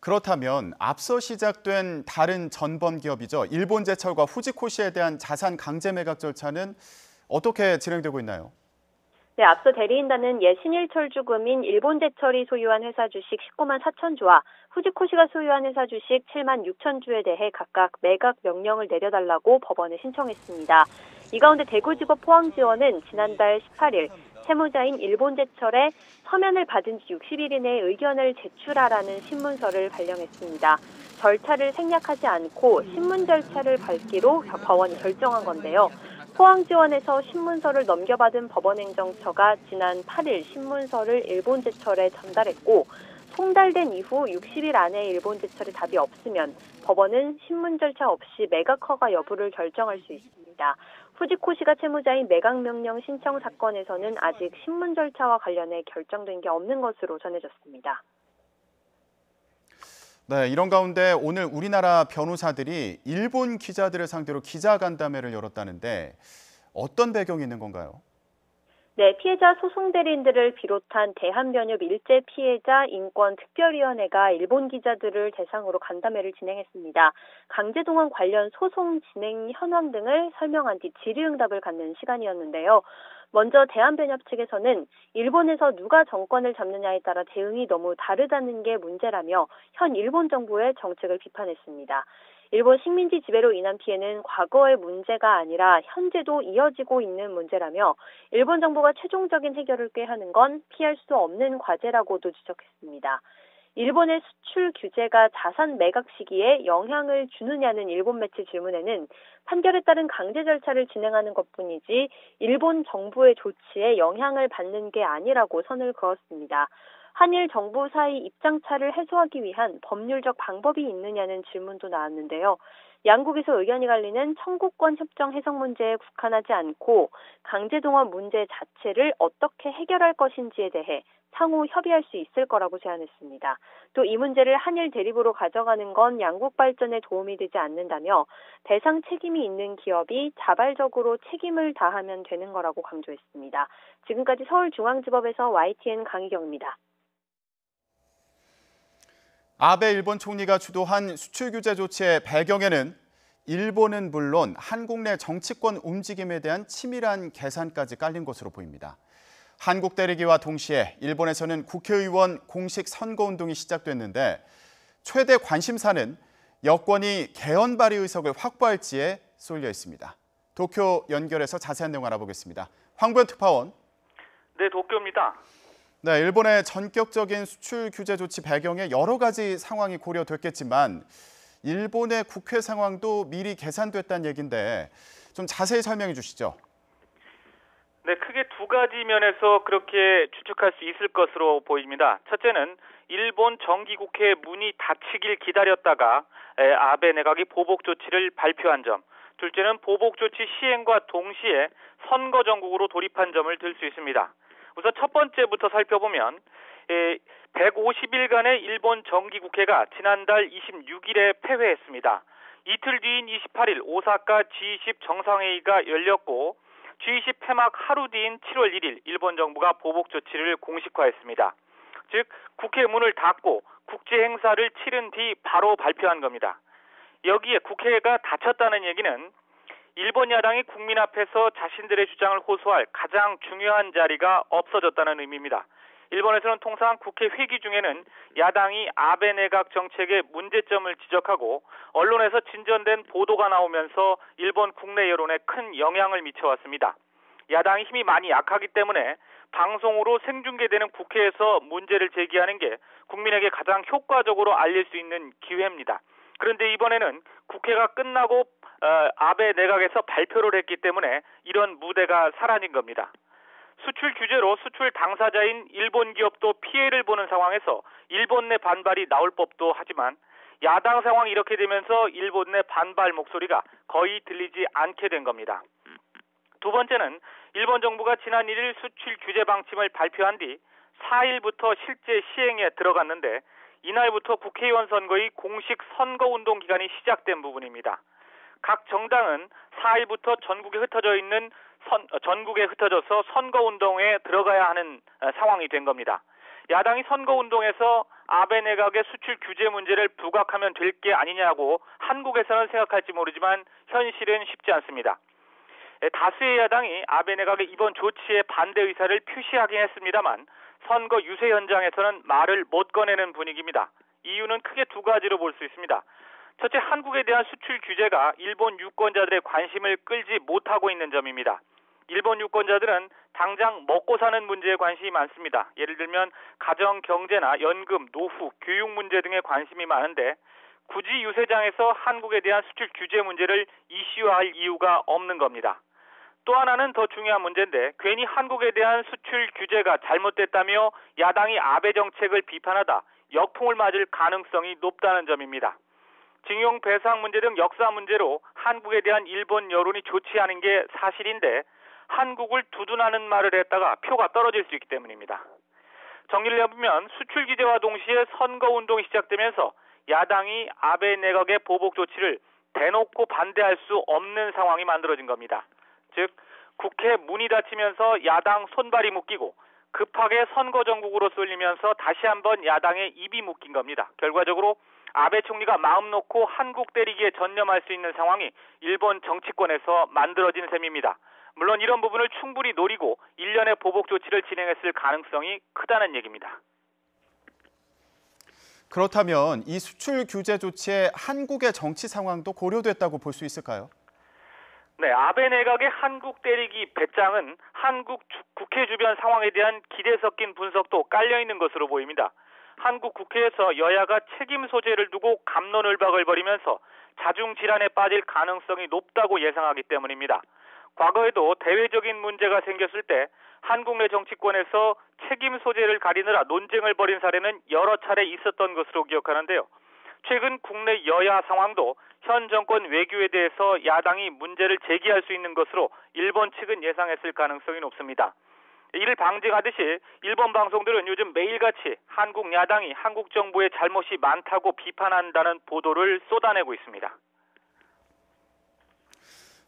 그렇다면 앞서 시작된 다른 전범 기업이죠. 일본제철과 후지코시에 대한 자산 강제 매각 절차는 어떻게 진행되고 있나요? 네, 앞서 대리인단은 신일철주금인 일본제철이 소유한 회사 주식 19만 4천 주와 후지코시가 소유한 회사 주식 7만 6천 주에 대해 각각 매각 명령을 내려달라고 법원에 신청했습니다. 이 가운데 대구지법 포항지원은 지난달 18일 채무자인 일본제철에 서면을 받은 지 60일 이내에 의견을 제출하라는 신문서를 발령했습니다. 절차를 생략하지 않고 신문 절차를 밟기로 법원이 결정한 건데요. 포항지원에서 신문서를 넘겨받은 법원행정처가 지난 8일 신문서를 일본제철에 전달했고 송달된 이후 60일 안에 일본제철에 답이 없으면 법원은 신문 절차 없이 매각 허가 여부를 결정할 수 있습니다. 후지코시가 채무자인 매각명령 신청 사건에서는 아직 신문 절차와 관련해 결정된 게 없는 것으로 전해졌습니다. 네, 이런 가운데 오늘 우리나라 변호사들이 일본 기자들을 상대로 기자간담회를 열었다는데 어떤 배경이 있는 건가요? 네, 피해자 소송 대리인들을 비롯한 대한변협 일제 피해자 인권특별위원회가 일본 기자들을 대상으로 간담회를 진행했습니다. 강제동원 관련 소송 진행 현황 등을 설명한 뒤 질의응답을 갖는 시간이었는데요. 먼저 대한변협 측에서는 일본에서 누가 정권을 잡느냐에 따라 대응이 너무 다르다는 게 문제라며 현 일본 정부의 정책을 비판했습니다. 일본 식민지 지배로 인한 피해는 과거의 문제가 아니라 현재도 이어지고 있는 문제라며 일본 정부가 최종적인 해결을 꾀하는 건 피할 수 없는 과제라고도 지적했습니다. 일본의 수출 규제가 자산 매각 시기에 영향을 주느냐는 일본 매체 질문에는 판결에 따른 강제 절차를 진행하는 것뿐이지 일본 정부의 조치에 영향을 받는 게 아니라고 선을 그었습니다. 한일 정부 사이 입장차를 해소하기 위한 법률적 방법이 있느냐는 질문도 나왔는데요. 양국에서 의견이 갈리는 청구권 협정 해석 문제에 국한하지 않고 강제동원 문제 자체를 어떻게 해결할 것인지에 대해 상호 협의할 수 있을 거라고 제안했습니다. 또 이 문제를 한일 대립으로 가져가는 건 양국 발전에 도움이 되지 않는다며 배상 책임이 있는 기업이 자발적으로 책임을 다하면 되는 거라고 강조했습니다. 지금까지 서울중앙지법에서 YTN 강희경입니다. 아베 일본 총리가 주도한 수출 규제 조치의 배경에는 일본은 물론 한국 내 정치권 움직임에 대한 치밀한 계산까지 깔린 것으로 보입니다. 한국 때리기와 동시에 일본에서는 국회의원 공식 선거운동이 시작됐는데 최대 관심사는 여권이 개헌 발의 의석을 확보할지에 쏠려 있습니다. 도쿄 연결해서 자세한 내용 알아보겠습니다. 황보현 특파원. 네, 도쿄입니다. 네, 일본의 전격적인 수출 규제 조치 배경에 여러 가지 상황이 고려됐겠지만 일본의 국회 상황도 미리 계산됐다는 얘기인데 좀 자세히 설명해 주시죠. 네, 크게 두 가지 면에서 그렇게 추측할 수 있을 것으로 보입니다. 첫째는 일본 정기국회 문이 닫히길 기다렸다가 아베 내각이 보복 조치를 발표한 점. 둘째는 보복 조치 시행과 동시에 선거 전국으로 돌입한 점을 들 수 있습니다. 우선 첫 번째부터 살펴보면 150일간의 일본 정기국회가 지난달 26일에 폐회했습니다. 이틀 뒤인 28일 오사카 G20 정상회의가 열렸고 G20 폐막 하루 뒤인 7월 1일 일본 정부가 보복 조치를 공식화했습니다. 즉 국회 문을 닫고 국제 행사를 치른 뒤 바로 발표한 겁니다. 여기에 국회가 닫혔다는 얘기는 일본 야당이 국민 앞에서 자신들의 주장을 호소할 가장 중요한 자리가 없어졌다는 의미입니다. 일본에서는 통상 국회 회기 중에는 야당이 아베 내각 정책의 문제점을 지적하고 언론에서 진전된 보도가 나오면서 일본 국내 여론에 큰 영향을 미쳐왔습니다. 야당이 힘이 많이 약하기 때문에 방송으로 생중계되는 국회에서 문제를 제기하는 게 국민에게 가장 효과적으로 알릴 수 있는 기회입니다. 그런데 이번에는 국회가 끝나고 아베 내각에서 발표를 했기 때문에 이런 무대가 사라진 겁니다. 수출 규제로 수출 당사자인 일본 기업도 피해를 보는 상황에서 일본 내 반발이 나올 법도 하지만 야당 상황이 이렇게 되면서 일본 내 반발 목소리가 거의 들리지 않게 된 겁니다. 두 번째는 일본 정부가 지난 1일 수출 규제 방침을 발표한 뒤 4일부터 실제 시행에 들어갔는데 이날부터 국회의원 선거의 공식 선거운동 기간이 시작된 부분입니다. 각 정당은 4일부터 전국에 흩어져서 선거운동에 들어가야 하는 상황이 된 겁니다. 야당이 선거운동에서 아베 내각의 수출 규제 문제를 부각하면 될 게 아니냐고 한국에서는 생각할지 모르지만 현실은 쉽지 않습니다. 다수의 야당이 아베 내각의 이번 조치에 반대 의사를 표시하긴 했습니다만 선거 유세 현장에서는 말을 못 꺼내는 분위기입니다. 이유는 크게 두 가지로 볼 수 있습니다. 첫째, 한국에 대한 수출 규제가 일본 유권자들의 관심을 끌지 못하고 있는 점입니다. 일본 유권자들은 당장 먹고 사는 문제에 관심이 많습니다. 예를 들면 가정 경제나 연금, 노후, 교육 문제 등에 관심이 많은데 굳이 유세장에서 한국에 대한 수출 규제 문제를 이슈화할 이유가 없는 겁니다. 또 하나는 더 중요한 문제인데 괜히 한국에 대한 수출 규제가 잘못됐다며 야당이 아베 정책을 비판하다 역풍을 맞을 가능성이 높다는 점입니다. 징용 배상 문제 등 역사 문제로 한국에 대한 일본 여론이 좋지 않은 게 사실인데 한국을 두둔하는 말을 했다가 표가 떨어질 수 있기 때문입니다. 정리를 해보면 수출 규제와 동시에 선거운동이 시작되면서 야당이 아베 내각의 보복 조치를 대놓고 반대할 수 없는 상황이 만들어진 겁니다. 즉 국회 문이 닫히면서 야당 손발이 묶이고 급하게 선거 전국으로 쏠리면서 다시 한번 야당의 입이 묶인 겁니다. 결과적으로 아베 총리가 마음 놓고 한국 때리기에 전념할 수 있는 상황이 일본 정치권에서 만들어진 셈입니다. 물론 이런 부분을 충분히 노리고 일련의 보복 조치를 진행했을 가능성이 크다는 얘기입니다. 그렇다면 이 수출 규제 조치에 한국의 정치 상황도 고려됐다고 볼 수 있을까요? 네, 아베 내각의 한국 때리기 배짱은 한국 국회 주변 상황에 대한 기대 섞인 분석도 깔려있는 것으로 보입니다. 한국 국회에서 여야가 책임 소재를 두고 갑론을박을 벌이면서 자중질환에 빠질 가능성이 높다고 예상하기 때문입니다. 과거에도 대외적인 문제가 생겼을 때 한국 내 정치권에서 책임 소재를 가리느라 논쟁을 벌인 사례는 여러 차례 있었던 것으로 기억하는데요. 최근 국내 여야 상황도 현 정권 외교에 대해서 야당이 문제를 제기할 수 있는 것으로 일본 측은 예상했을 가능성이 높습니다. 이를 방증하듯이 일본 방송들은 요즘 매일같이 한국 야당이 한국 정부의 잘못이 많다고 비판한다는 보도를 쏟아내고 있습니다.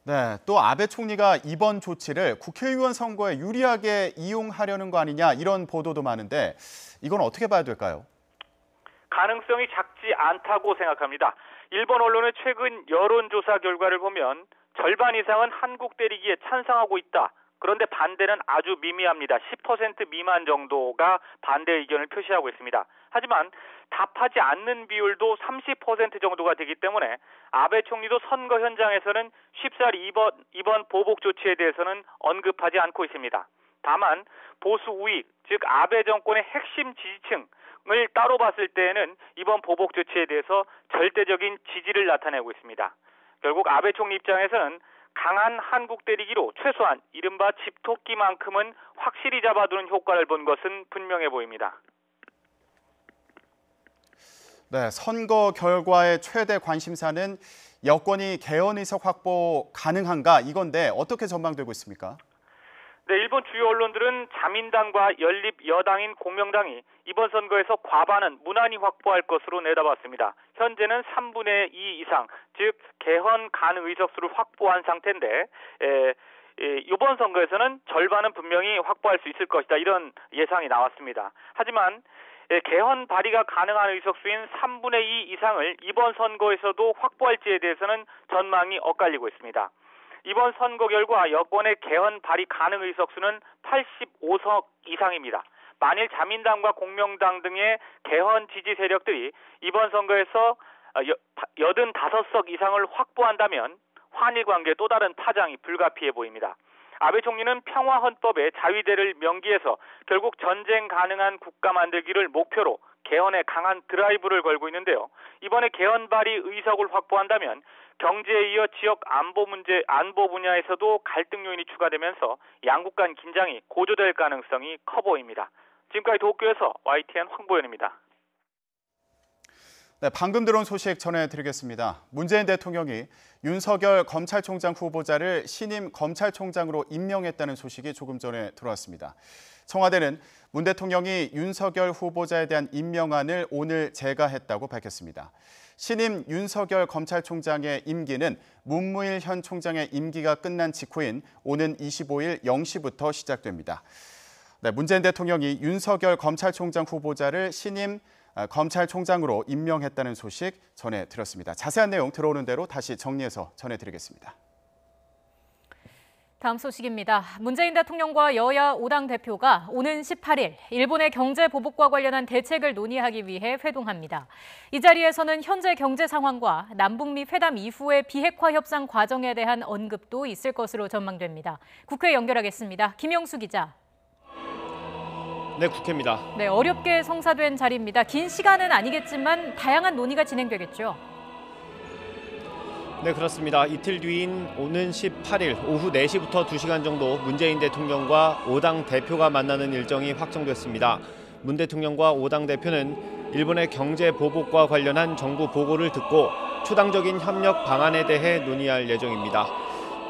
네, 또 아베 총리가 이번 조치를 국회의원 선거에 유리하게 이용하려는 거 아니냐 이런 보도도 많은데 이건 어떻게 봐야 될까요? 가능성이 작지 않다고 생각합니다. 일본 언론의 최근 여론조사 결과를 보면 절반 이상은 한국 때리기에 찬성하고 있다. 그런데 반대는 아주 미미합니다. 10% 미만 정도가 반대 의견을 표시하고 있습니다. 하지만 답하지 않는 비율도 30% 정도가 되기 때문에 아베 총리도 선거 현장에서는 쉽사리 이번 보복 조치에 대해서는 언급하지 않고 있습니다. 다만 보수 우익, 즉 아베 정권의 핵심 지지층을 따로 봤을 때에는 이번 보복 조치에 대해서 절대적인 지지를 나타내고 있습니다. 결국 아베 총리 입장에서는 강한 한국 때리기로 최소한 이른바 집토끼만큼은 확실히 잡아두는 효과를 본 것은 분명해 보입니다. 네, 선거 결과의 최대 관심사는 여권이 개헌 의석 확보 가능한가 이건데 어떻게 전망되고 있습니까? 네, 일본 주요 언론들은 자민당과 연립 여당인 공명당이 이번 선거에서 과반은 무난히 확보할 것으로 내다봤습니다. 현재는 3분의 2 이상, 즉 개헌 가능 의석수를 확보한 상태인데 이번 선거에서는 절반은 분명히 확보할 수 있을 것이다. 이런 예상이 나왔습니다. 하지만 개헌 발의가 가능한 의석수인 3분의 2 이상을 이번 선거에서도 확보할지에 대해서는 전망이 엇갈리고 있습니다. 이번 선거 결과 여권의 개헌 발의 가능 의석수는 85석 이상입니다. 만일 자민당과 공명당 등의 개헌 지지 세력들이 이번 선거에서 85석 이상을 확보한다면 한일 관계에 또 다른 파장이 불가피해 보입니다. 아베 총리는 평화헌법의 자위대를 명기해서 결국 전쟁 가능한 국가 만들기를 목표로 개헌에 강한 드라이브를 걸고 있는데요. 이번에 개헌 발의 의석을 확보한다면 경제에 이어 지역 안보 분야에서도 갈등 요인이 추가되면서 양국 간 긴장이 고조될 가능성이 커 보입니다. 지금까지 도쿄에서 YTN 황보현입니다. 네, 방금 들어온 소식 전해드리겠습니다. 문재인 대통령이 윤석열 검찰총장 후보자를 신임 검찰총장으로 임명했다는 소식이 조금 전에 들어왔습니다. 청와대는 문 대통령이 윤석열 후보자에 대한 임명안을 오늘 제가했다고 밝혔습니다. 신임 윤석열 검찰총장의 임기는 문무일 현 총장의 임기가 끝난 직후인 오는 25일 0시부터 시작됩니다. 네, 문재인 대통령이 윤석열 검찰총장 후보자를 신임 검찰총장으로 임명했다는 소식 전해드렸습니다. 자세한 내용 들어오는 대로 다시 정리해서 전해드리겠습니다. 다음 소식입니다. 문재인 대통령과 여야 5당 대표가 오는 18일 일본의 경제 보복과 관련한 대책을 논의하기 위해 회동합니다. 이 자리에서는 현재 경제 상황과 남북미 회담 이후의 비핵화 협상 과정에 대한 언급도 있을 것으로 전망됩니다. 국회 연결하겠습니다. 김영수 기자. 네, 국회입니다. 네, 어렵게 성사된 자리입니다. 긴 시간은 아니겠지만 다양한 논의가 진행되겠죠. 네, 그렇습니다. 이틀 뒤인 오는 18일 오후 4시부터 2시간 정도 문재인 대통령과 5당 대표가 만나는 일정이 확정됐습니다. 문 대통령과 5당 대표는 일본의 경제 보복과 관련한 정부 보고를 듣고 초당적인 협력 방안에 대해 논의할 예정입니다.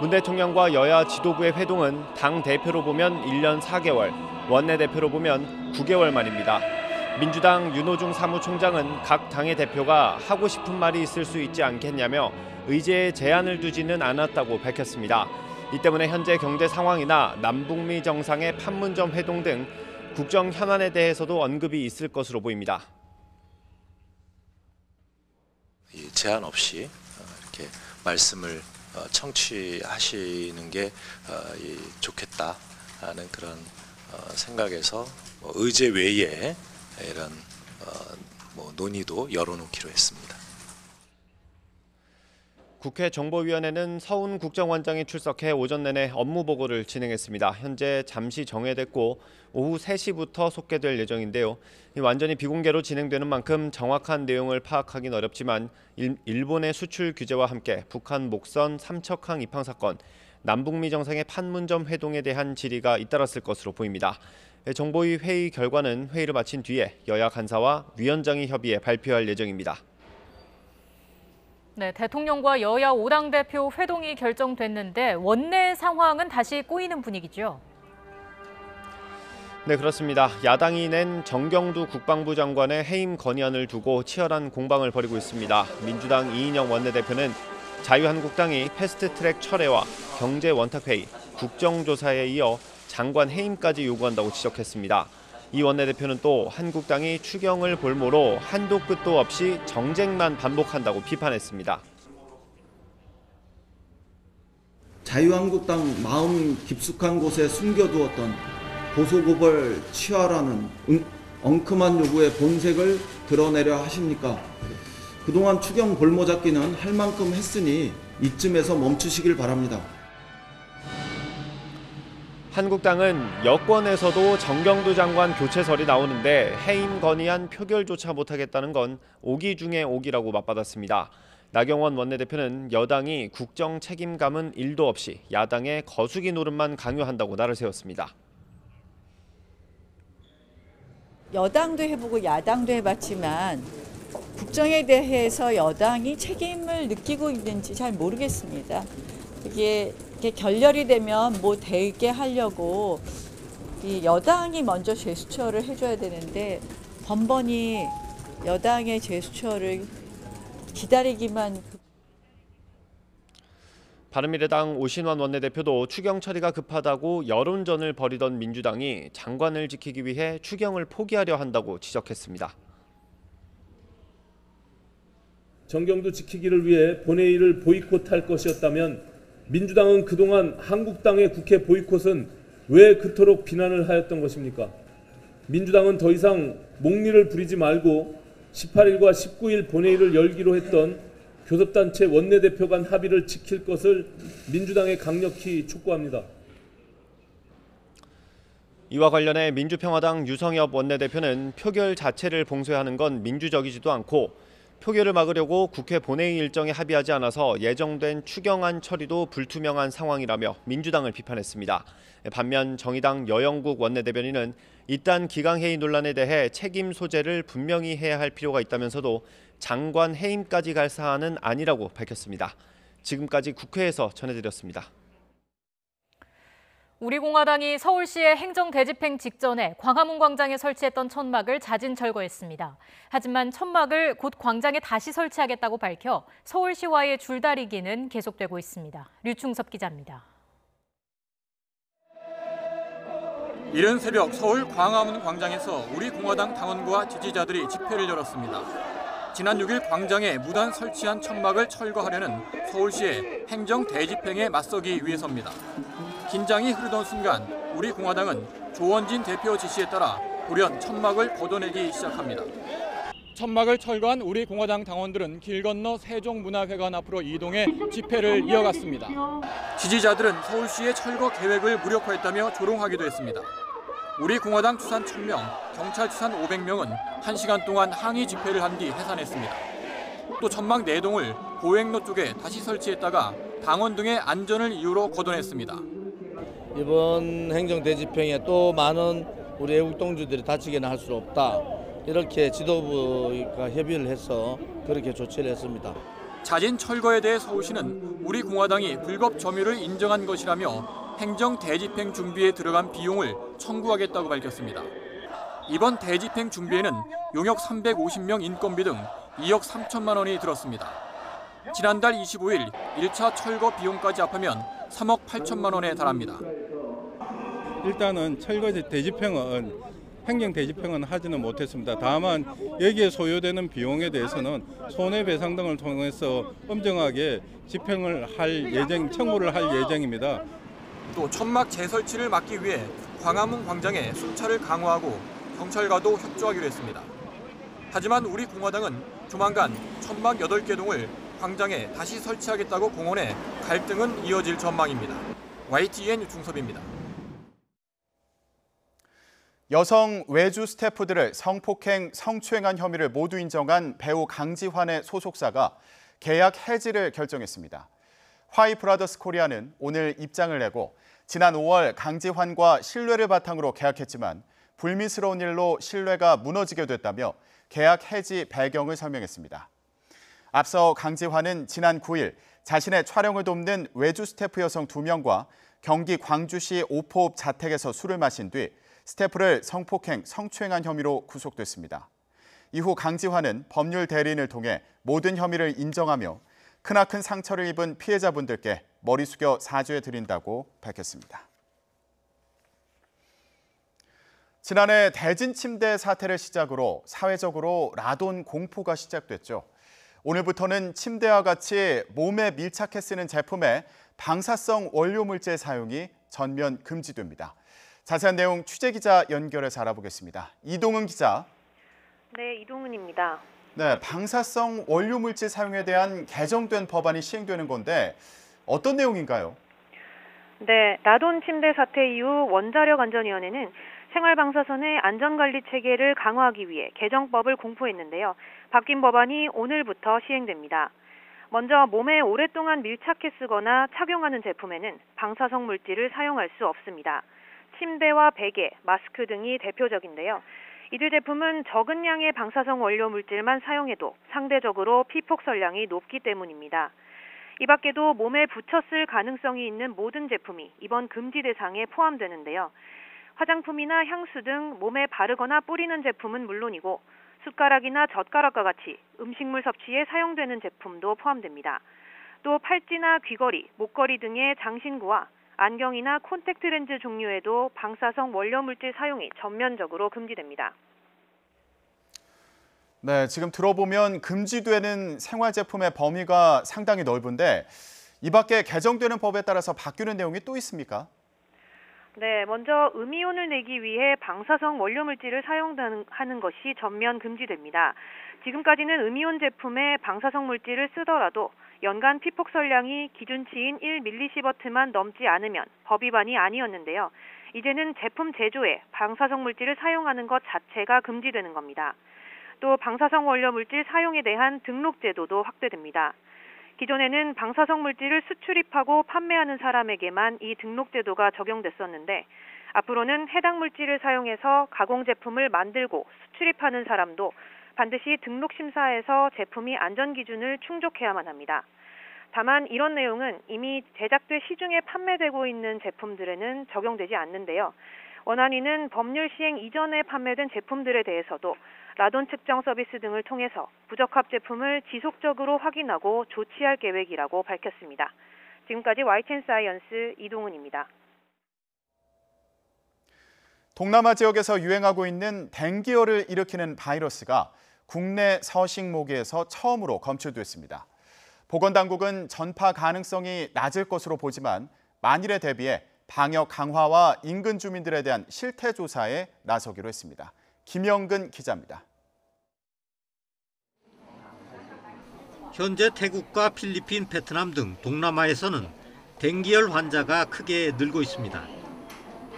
문 대통령과 여야 지도부의 회동은 당 대표로 보면 1년 4개월, 원내대표로 보면 9개월 만입니다. 민주당 윤호중 사무총장은 각 당의 대표가 하고 싶은 말이 있을 수 있지 않겠냐며 의제에 제한을 두지는 않았다고 밝혔습니다. 이 때문에 현재 경제 상황이나 남북미 정상의 판문점 회동 등 국정 현안에 대해서도 언급이 있을 것으로 보입니다. 제한 없이 이렇게 말씀을 청취하시는 게 좋겠다는 그런 생각에서 의제 외에 이런 논의도 열어놓기로 했습니다. 국회 정보위원회는 서훈 국정원장이 출석해 오전 내내 업무 보고를 진행했습니다. 현재 잠시 정회됐고 오후 3시부터 속개될 예정인데요. 완전히 비공개로 진행되는 만큼 정확한 내용을 파악하기는 어렵지만 일본의 수출 규제와 함께 북한 목선 삼척항 입항 사건, 남북미 정상의 판문점 회동에 대한 질의가 잇따랐을 것으로 보입니다. 정보위 회의 결과는 회의를 마친 뒤에 여야 간사와 위원장이 협의해 발표할 예정입니다. 네, 대통령과 여야 5당 대표 회동이 결정됐는데 원내 상황은 다시 꼬이는 분위기죠. 네, 그렇습니다. 야당이 낸 정경두 국방부 장관의 해임 건의안을 두고 치열한 공방을 벌이고 있습니다. 민주당 이인영 원내대표는 자유한국당이 패스트트랙 철회와 경제 원탁회의, 국정조사에 이어 장관 해임까지 요구한다고 지적했습니다. 이 원내대표는 또 한국당이 추경을 볼모로 한도 끝도 없이 정쟁만 반복한다고 비판했습니다. 자유한국당 마음 깊숙한 곳에 숨겨두었던 고소고발 취하라는 엉큼한 요구의 본색을 드러내려 하십니까? 그동안 추경 볼모잡기는 할 만큼 했으니 이쯤에서 멈추시길 바랍니다. 한국당은 여권에서도 정경두 장관 교체설이 나오는데 해임 건의안 표결조차 못하겠다는 건 오기 중에 오기라고 맞받았습니다. 나경원 원내대표는 여당이 국정 책임감은 1도 없이 야당의 거수기 노릇만 강요한다고 날을 세웠습니다. 여당도 해보고 야당도 해봤지만 국정에 대해서 여당이 책임을 느끼고 있는지 잘 모르겠습니다. 이게 결렬이 되면 뭐 되게 하려고 이 여당이 먼저 제스처를 해줘야 되는데 번번이 여당의 제스처를 기다리기만. 바른미래당 오신환 원내대표도 추경 처리가 급하다고 여론전을 벌이던 민주당이 장관을 지키기 위해 추경을 포기하려 한다고 지적했습니다. 정경도 지키기를 위해 본회의를 보이콧할 것이었다면 민주당은 그동안 한국당의 국회 보이콧은 왜 그토록 비난을 하였던 것입니까? 민주당은 더 이상 목리를 부리지 말고 18일과 19일 본회의를 열기로 했던 교섭단체 원내대표 간 합의를 지킬 것을 민주당에 강력히 촉구합니다. 이와 관련해 민주평화당 유성엽 원내대표는 표결 자체를 봉쇄하는 건 민주적이지도 않고 표결을 막으려고 국회 본회의 일정에 합의하지 않아서 예정된 추경안 처리도 불투명한 상황이라며 민주당을 비판했습니다. 반면 정의당 여영국 원내대변인은 이딴 기강회의 논란에 대해 책임 소재를 분명히 해야 할 필요가 있다면서도 장관 해임까지 갈 사안은 아니라고 밝혔습니다. 지금까지 국회에서 전해드렸습니다. 우리공화당이 서울시의 행정대집행 직전에 광화문 광장에 설치했던 천막을 자진 철거했습니다. 하지만 천막을 곧 광장에 다시 설치하겠다고 밝혀 서울시와의 줄다리기는 계속되고 있습니다. 류충섭 기자입니다. 이른 새벽 서울 광화문 광장에서 우리공화당 당원과 지지자들이 집회를 열었습니다. 지난 6일 광장에 무단 설치한 천막을 철거하려는 서울시의 행정대집행에 맞서기 위해서입니다. 긴장이 흐르던 순간 우리공화당은 조원진 대표 지시에 따라 돌연 천막을 걷어내기 시작합니다. 천막을 철거한 우리공화당 당원들은 길 건너 세종문화회관 앞으로 이동해 집회를 이어갔습니다. 지지자들은 서울시의 철거 계획을 무력화했다며 조롱하기도 했습니다. 우리공화당 추산 1000명, 경찰 추산 500명은 1시간 동안 항의 집회를 한 뒤 해산했습니다. 또 천막 4동을 보행로 쪽에 다시 설치했다가 당원 등의 안전을 이유로 걷어냈습니다. 이번 행정대집행에 또 많은 우리 애국동지들이 다치게는 할 수 없다. 이렇게 지도부가 협의를 해서 그렇게 조치를 했습니다. 자진 철거에 대해 서울시는 우리공화당이 불법 점유를 인정한 것이라며 행정대집행 준비에 들어간 비용을 청구하겠다고 밝혔습니다. 이번 대집행 준비에는 용역 350명 인건비 등 2억 3천만 원이 들었습니다. 지난달 25일 1차 철거 비용까지 합하면 3억 8천만 원에 달합니다. 일단은 철거 대집행은 행정대집행은 하지는 못했습니다. 다만 여기에 소요되는 비용에 대해서는 손해배상 등을 통해서 엄정하게 집행을 할 예정, 청구를 할 예정입니다. 또 천막 재설치를 막기 위해 광화문 광장에 순찰을 강화하고 경찰과도 협조하기로 했습니다. 하지만 우리공화당은 조만간 천막 8개 동을 광장에 다시 설치하겠다고 공언해 갈등은 이어질 전망입니다. YTN 유충섭입니다. 여성 외주 스태프들을 성폭행, 성추행한 혐의를 모두 인정한 배우 강지환의 소속사가 계약 해지를 결정했습니다. 화이브라더스 코리아는 오늘 입장을 내고 지난 5월 강지환과 신뢰를 바탕으로 계약했지만 불미스러운 일로 신뢰가 무너지게 됐다며 계약 해지 배경을 설명했습니다. 앞서 강지환은 지난 9일 자신의 촬영을 돕는 외주 스태프 여성 2명과 경기 광주시 오포읍 자택에서 술을 마신 뒤 스태프를 성폭행, 성추행한 혐의로 구속됐습니다. 이후 강지환은 법률 대리인을 통해 모든 혐의를 인정하며 크나큰 상처를 입은 피해자분들께 머리 숙여 사죄드린다고 밝혔습니다. 지난해 대진 침대 사태를 시작으로 사회적으로 라돈 공포가 시작됐죠. 오늘부터는 침대와 같이 몸에 밀착해 쓰는 제품에 방사성 원료 물질 사용이 전면 금지됩니다. 자세한 내용 취재기자 연결해서 알아보겠습니다. 이동은 기자. 네, 이동은입니다. 네, 방사성 원료 물질 사용에 대한 개정된 법안이 시행되는 건데 어떤 내용인가요? 네, 라돈 침대 사태 이후 원자력안전위원회는 생활방사선의 안전관리 체계를 강화하기 위해 개정법을 공포했는데요. 바뀐 법안이 오늘부터 시행됩니다. 먼저 몸에 오랫동안 밀착해 쓰거나 착용하는 제품에는 방사성 물질을 사용할 수 없습니다. 침대와 베개, 마스크 등이 대표적인데요. 이들 제품은 적은 양의 방사성 원료 물질만 사용해도 상대적으로 피폭설량이 높기 때문입니다. 이 밖에도 몸에 붙여 쓸 가능성이 있는 모든 제품이 이번 금지 대상에 포함되는데요. 화장품이나 향수 등 몸에 바르거나 뿌리는 제품은 물론이고 숟가락이나 젓가락과 같이 음식물 섭취에 사용되는 제품도 포함됩니다. 또 팔찌나 귀걸이, 목걸이 등의 장신구와 안경이나 콘택트 렌즈 종류에도 방사성 원료 물질 사용이 전면적으로 금지됩니다. 네, 지금 들어보면 금지되는 생활제품의 범위가 상당히 넓은데 이 밖에 개정되는 법에 따라서 바뀌는 내용이 또 있습니까? 네, 먼저 음이온을 내기 위해 방사성 원료 물질을 사용하는 것이 전면 금지됩니다. 지금까지는 음이온 제품에 방사성 물질을 쓰더라도 연간 피폭설량이 기준치인 1mS만 넘지 않으면 법 위반이 아니었는데요. 이제는 제품 제조에 방사성 물질을 사용하는 것 자체가 금지되는 겁니다. 또 방사성 원료 물질 사용에 대한 등록 제도도 확대됩니다. 기존에는 방사성 물질을 수출입하고 판매하는 사람에게만 이 등록 제도가 적용됐었는데 앞으로는 해당 물질을 사용해서 가공 제품을 만들고 수출입하는 사람도 반드시 등록 심사에서 제품이 안전 기준을 충족해야만 합니다. 다만 이런 내용은 이미 제작돼 시중에 판매되고 있는 제품들에는 적용되지 않는데요. 원안위는 법률 시행 이전에 판매된 제품들에 대해서도 라돈 측정 서비스 등을 통해서 부적합 제품을 지속적으로 확인하고 조치할 계획이라고 밝혔습니다. 지금까지 YTN 사이언스 이동은입니다. 동남아 지역에서 유행하고 있는 댕기열을 일으키는 바이러스가 국내 서식 모기에서 처음으로 검출됐습니다. 보건당국은 전파 가능성이 낮을 것으로 보지만 만일에 대비해 방역 강화와 인근 주민들에 대한 실태 조사에 나서기로 했습니다. 김영근 기자입니다. 현재 태국과 필리핀, 베트남 등 동남아에서는 댕기열 환자가 크게 늘고 있습니다.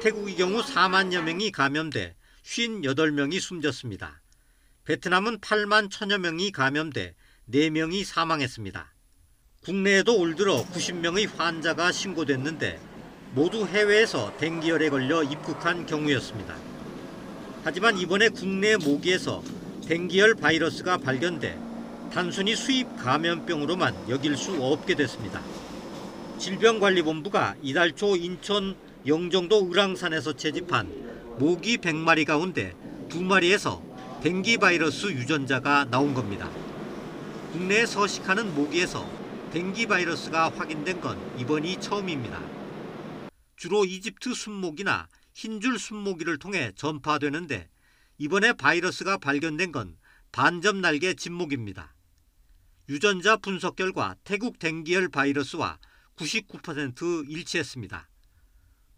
태국의 경우 4만여 명이 감염돼 58명이 숨졌습니다. 베트남은 8만 1천여 명이 감염돼 4명이 사망했습니다. 국내에도 올 들어 90명의 환자가 신고됐는데 모두 해외에서 댕기열에 걸려 입국한 경우였습니다. 하지만 이번에 국내 모기에서 댕기열 바이러스가 발견돼 단순히 수입 감염병으로만 여길 수 없게 됐습니다. 질병관리본부가 이달 초 인천 영종도 을왕산에서 채집한 모기 100마리 가운데 2마리에서 댕기 바이러스 유전자가 나온 겁니다. 국내에 서식하는 모기에서 댕기 바이러스가 확인된 건 이번이 처음입니다. 주로 이집트 순모기나 흰줄 순모기를 통해 전파되는데 이번에 바이러스가 발견된 건 반점날개 진모기입니다. 유전자 분석 결과 태국 댕기열 바이러스와 99% 일치했습니다.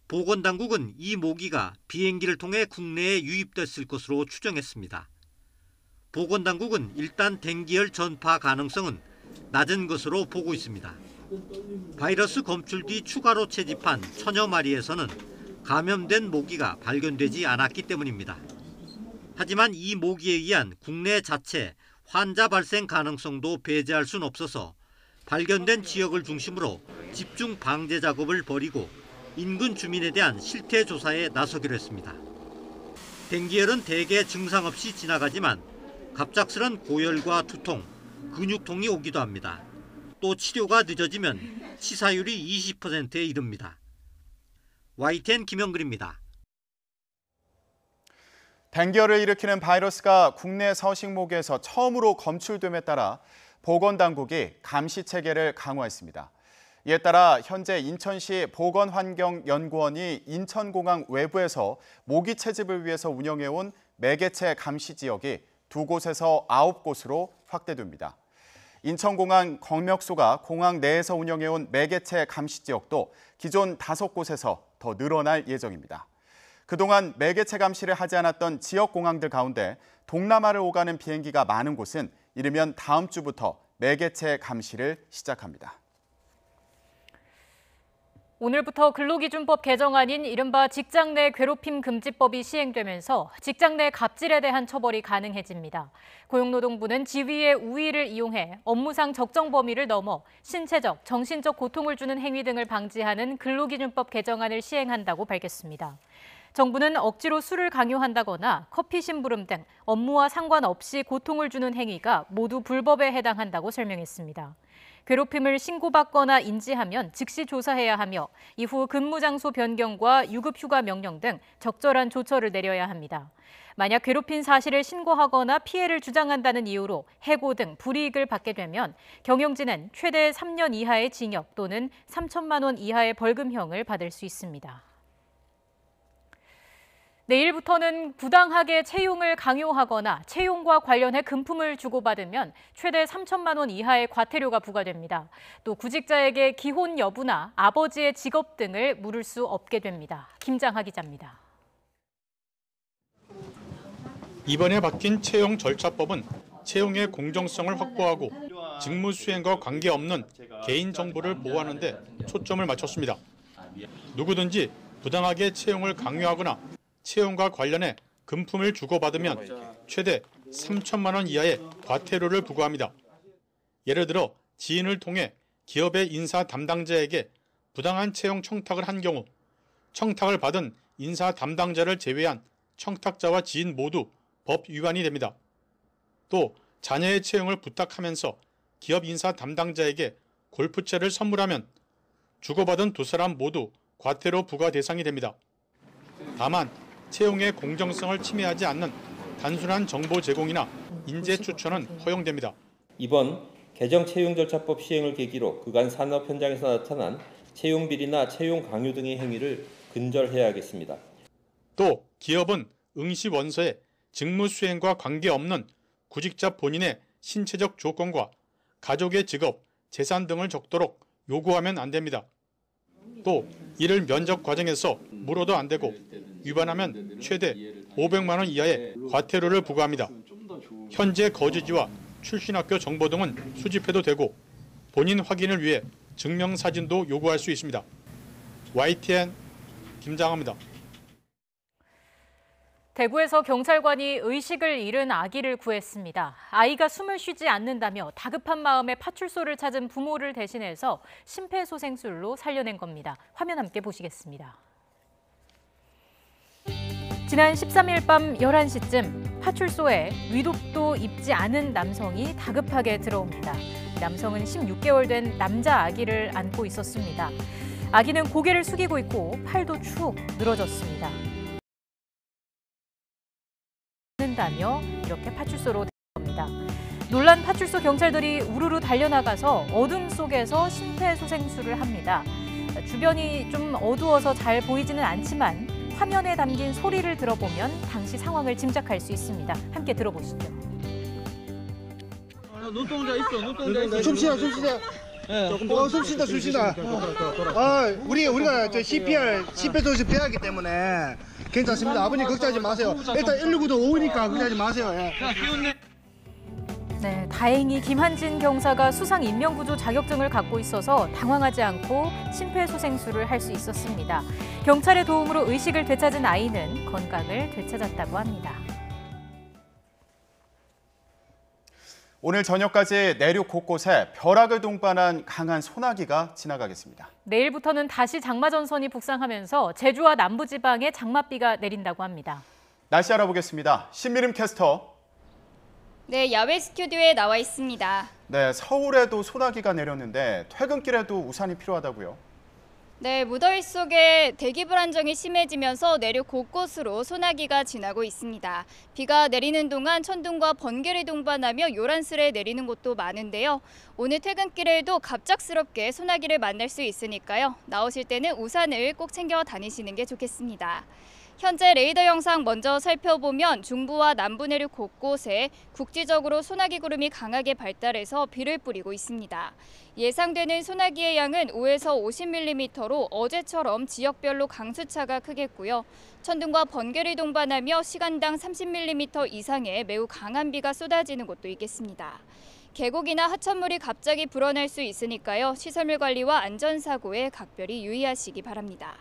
보건당국은 이 모기가 비행기를 통해 국내에 유입됐을 것으로 추정했습니다. 보건당국은 일단 댕기열 전파 가능성은 낮은 것으로 보고 있습니다. 바이러스 검출 뒤 추가로 채집한 1000여 마리에서는 감염된 모기가 발견되지 않았기 때문입니다. 하지만 이 모기에 의한 국내 자체 환자 발생 가능성도 배제할 수는 없어서 발견된 지역을 중심으로 집중 방제 작업을 벌이고 인근 주민에 대한 실태 조사에 나서기로 했습니다. 댕기열은 대개 증상 없이 지나가지만 갑작스런 고열과 두통, 근육통이 오기도 합니다. 또 치료가 늦어지면 치사율이 20%에 이릅니다. YTN 김영근입니다. 댕기열을 일으키는 바이러스가 국내 서식 모기에서 처음으로 검출됨에 따라 보건당국이 감시 체계를 강화했습니다. 이에 따라 현재 인천시 보건환경연구원이 인천공항 외부에서 모기 채집을 위해서 운영해온 매개체 감시 지역이 2곳에서 9곳으로 확대됩니다. 인천공항 광역소가 공항 내에서 운영해온 매개체 감시 지역도 기존 5곳에서 더 늘어날 예정입니다. 그동안 매개체 감시를 하지 않았던 지역 공항들 가운데 동남아를 오가는 비행기가 많은 곳은 이르면 다음 주부터 매개체 감시를 시작합니다. 오늘부터 근로기준법 개정안인 이른바 직장 내 괴롭힘 금지법이 시행되면서 직장 내 갑질에 대한 처벌이 가능해집니다. 고용노동부는 지위의 우위를 이용해 업무상 적정 범위를 넘어 신체적, 정신적 고통을 주는 행위 등을 방지하는 근로기준법 개정안을 시행한다고 밝혔습니다. 정부는 억지로 술을 강요한다거나 커피 심부름 등 업무와 상관없이 고통을 주는 행위가 모두 불법에 해당한다고 설명했습니다. 괴롭힘을 신고받거나 인지하면 즉시 조사해야 하며 이후 근무 장소 변경과 유급 휴가 명령 등 적절한 조처를 내려야 합니다. 만약 괴롭힌 사실을 신고하거나 피해를 주장한다는 이유로 해고 등 불이익을 받게 되면 경영진은 최대 3년 이하의 징역 또는 3천만 원 이하의 벌금형을 받을 수 있습니다. 내일부터는 부당하게 채용을 강요하거나 채용과 관련해 금품을 주고받으면 최대 3천만 원 이하의 과태료가 부과됩니다. 또 구직자에게 기혼 여부나 아버지의 직업 등을 물을 수 없게 됩니다. 김장하 기자입니다. 이번에 바뀐 채용 절차법은 채용의 공정성을 확보하고 직무 수행과 관계없는 개인 정보를 보호하는 데 초점을 맞췄습니다. 누구든지 부당하게 채용을 강요하거나 채용과 관련해 금품을 주고받으면 최대 3천만 원 이하의 과태료를 부과합니다. 예를 들어 지인을 통해 기업의 인사 담당자에게 부당한 채용 청탁을 한 경우 청탁을 받은 인사 담당자를 제외한 청탁자와 지인 모두 법 위반이 됩니다. 또 자녀의 채용을 부탁하면서 기업 인사 담당자에게 골프채를 선물하면 주고받은 두 사람 모두 과태료 부과 대상이 됩니다. 다만 채용의 공정성을 침해하지 않는 단순한 정보 제공이나 인재 추천은 허용됩니다. 이번 개정 채용절차법 시행을 계기로 그간 산업 현장에서 나타난 채용 비리나 채용 강요 등의 행위를 근절해야겠습니다. 또 기업은 응시 원서에 직무 수행과 관계없는 구직자 본인의 신체적 조건과 가족의 직업, 재산 등을 적도록 요구하면 안 됩니다. 또 이를 면접 과정에서 물어도 안 되고 위반하면 최대 500만 원 이하의 과태료를 부과합니다. 현재 거주지와 출신학교 정보 등은 수집해도 되고 본인 확인을 위해 증명사진도 요구할 수 있습니다. YTN 김장하입니다. 대구에서 경찰관이 의식을 잃은 아기를 구했습니다. 아이가 숨을 쉬지 않는다며 다급한 마음에 파출소를 찾은 부모를 대신해서 심폐소생술로 살려낸 겁니다. 화면 함께 보시겠습니다. 지난 13일 밤 11시쯤 파출소에 위독도 입지 않은 남성이 다급하게 들어옵니다. 남성은 16개월 된 남자 아기를 안고 있었습니다. 아기는 고개를 숙이고 있고 팔도 축 늘어졌습니다. 다며 이렇게 파출소로 데려옵니다. 놀란 파출소 경찰들이 우르르 달려나가서 어둠 속에서 심폐소생술을 합니다. 주변이 좀 어두워서 잘 보이지는 않지만 화면에 담긴 소리를 들어보면 당시 상황을 짐작할 수 있습니다. 함께 들어보시죠. 눈동자 있어, 눈동자 있어. 숨 쉬어. 숨 쉬다. 우리가 저 CPR, 심폐소생술 배웠기 때문에 괜찮습니다. 아버님 걱정하지 마세요. 일단 119도 오니까 걱정하지 마세요. 예. 네, 다행히 김한진 경사가 수상 인명구조 자격증을 갖고 있어서 당황하지 않고 심폐소생술을 할 수 있었습니다. 경찰의 도움으로 의식을 되찾은 아이는 건강을 되찾았다고 합니다. 오늘 저녁까지 내륙 곳곳에 벼락을 동반한 강한 소나기가 지나가겠습니다. 내일부터는 다시 장마전선이 북상하면서 제주와 남부지방에 장맛비가 내린다고 합니다. 날씨 알아보겠습니다. 신미름 캐스터. 네, 야외 스튜디오에 나와 있습니다. 네, 서울에도 소나기가 내렸는데 퇴근길에도 우산이 필요하다고요? 네, 무더위 속에 대기 불안정이 심해지면서 내륙 곳곳으로 소나기가 지나고 있습니다. 비가 내리는 동안 천둥과 번개를 동반하며 요란스레 내리는 곳도 많은데요. 오늘 퇴근길에도 갑작스럽게 소나기를 만날 수 있으니까요. 나오실 때는 우산을 꼭 챙겨 다니시는 게 좋겠습니다. 현재 레이더 영상 먼저 살펴보면 중부와 남부 내륙 곳곳에 국지적으로 소나기 구름이 강하게 발달해서 비를 뿌리고 있습니다. 예상되는 소나기의 양은 5에서 50mm로 어제처럼 지역별로 강수차가 크겠고요. 천둥과 번개를 동반하며 시간당 30mm 이상의 매우 강한 비가 쏟아지는 곳도 있겠습니다. 계곡이나 하천물이 갑자기 불어날 수 있으니까요. 시설물 관리와 안전사고에 각별히 유의하시기 바랍니다.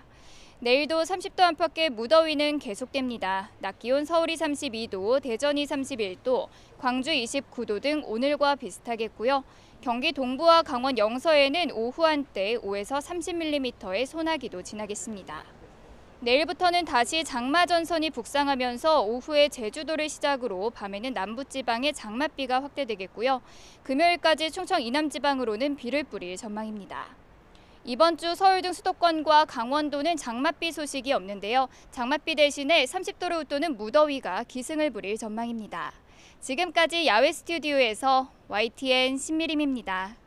내일도 30도 안팎의 무더위는 계속됩니다. 낮 기온 서울이 32도, 대전이 31도, 광주 29도 등 오늘과 비슷하겠고요. 경기 동부와 강원 영서에는 오후 한때 5에서 30mm의 소나기도 지나겠습니다. 내일부터는 다시 장마 전선이 북상하면서 오후에 제주도를 시작으로 밤에는 남부지방에 장맛비가 확대되겠고요. 금요일까지 충청 이남지방으로는 비를 뿌릴 전망입니다. 이번 주 서울 등 수도권과 강원도는 장맛비 소식이 없는데요. 장맛비 대신에 30도를 웃도는 무더위가 기승을 부릴 전망입니다. 지금까지 야외 스튜디오에서 YTN 신미림입니다.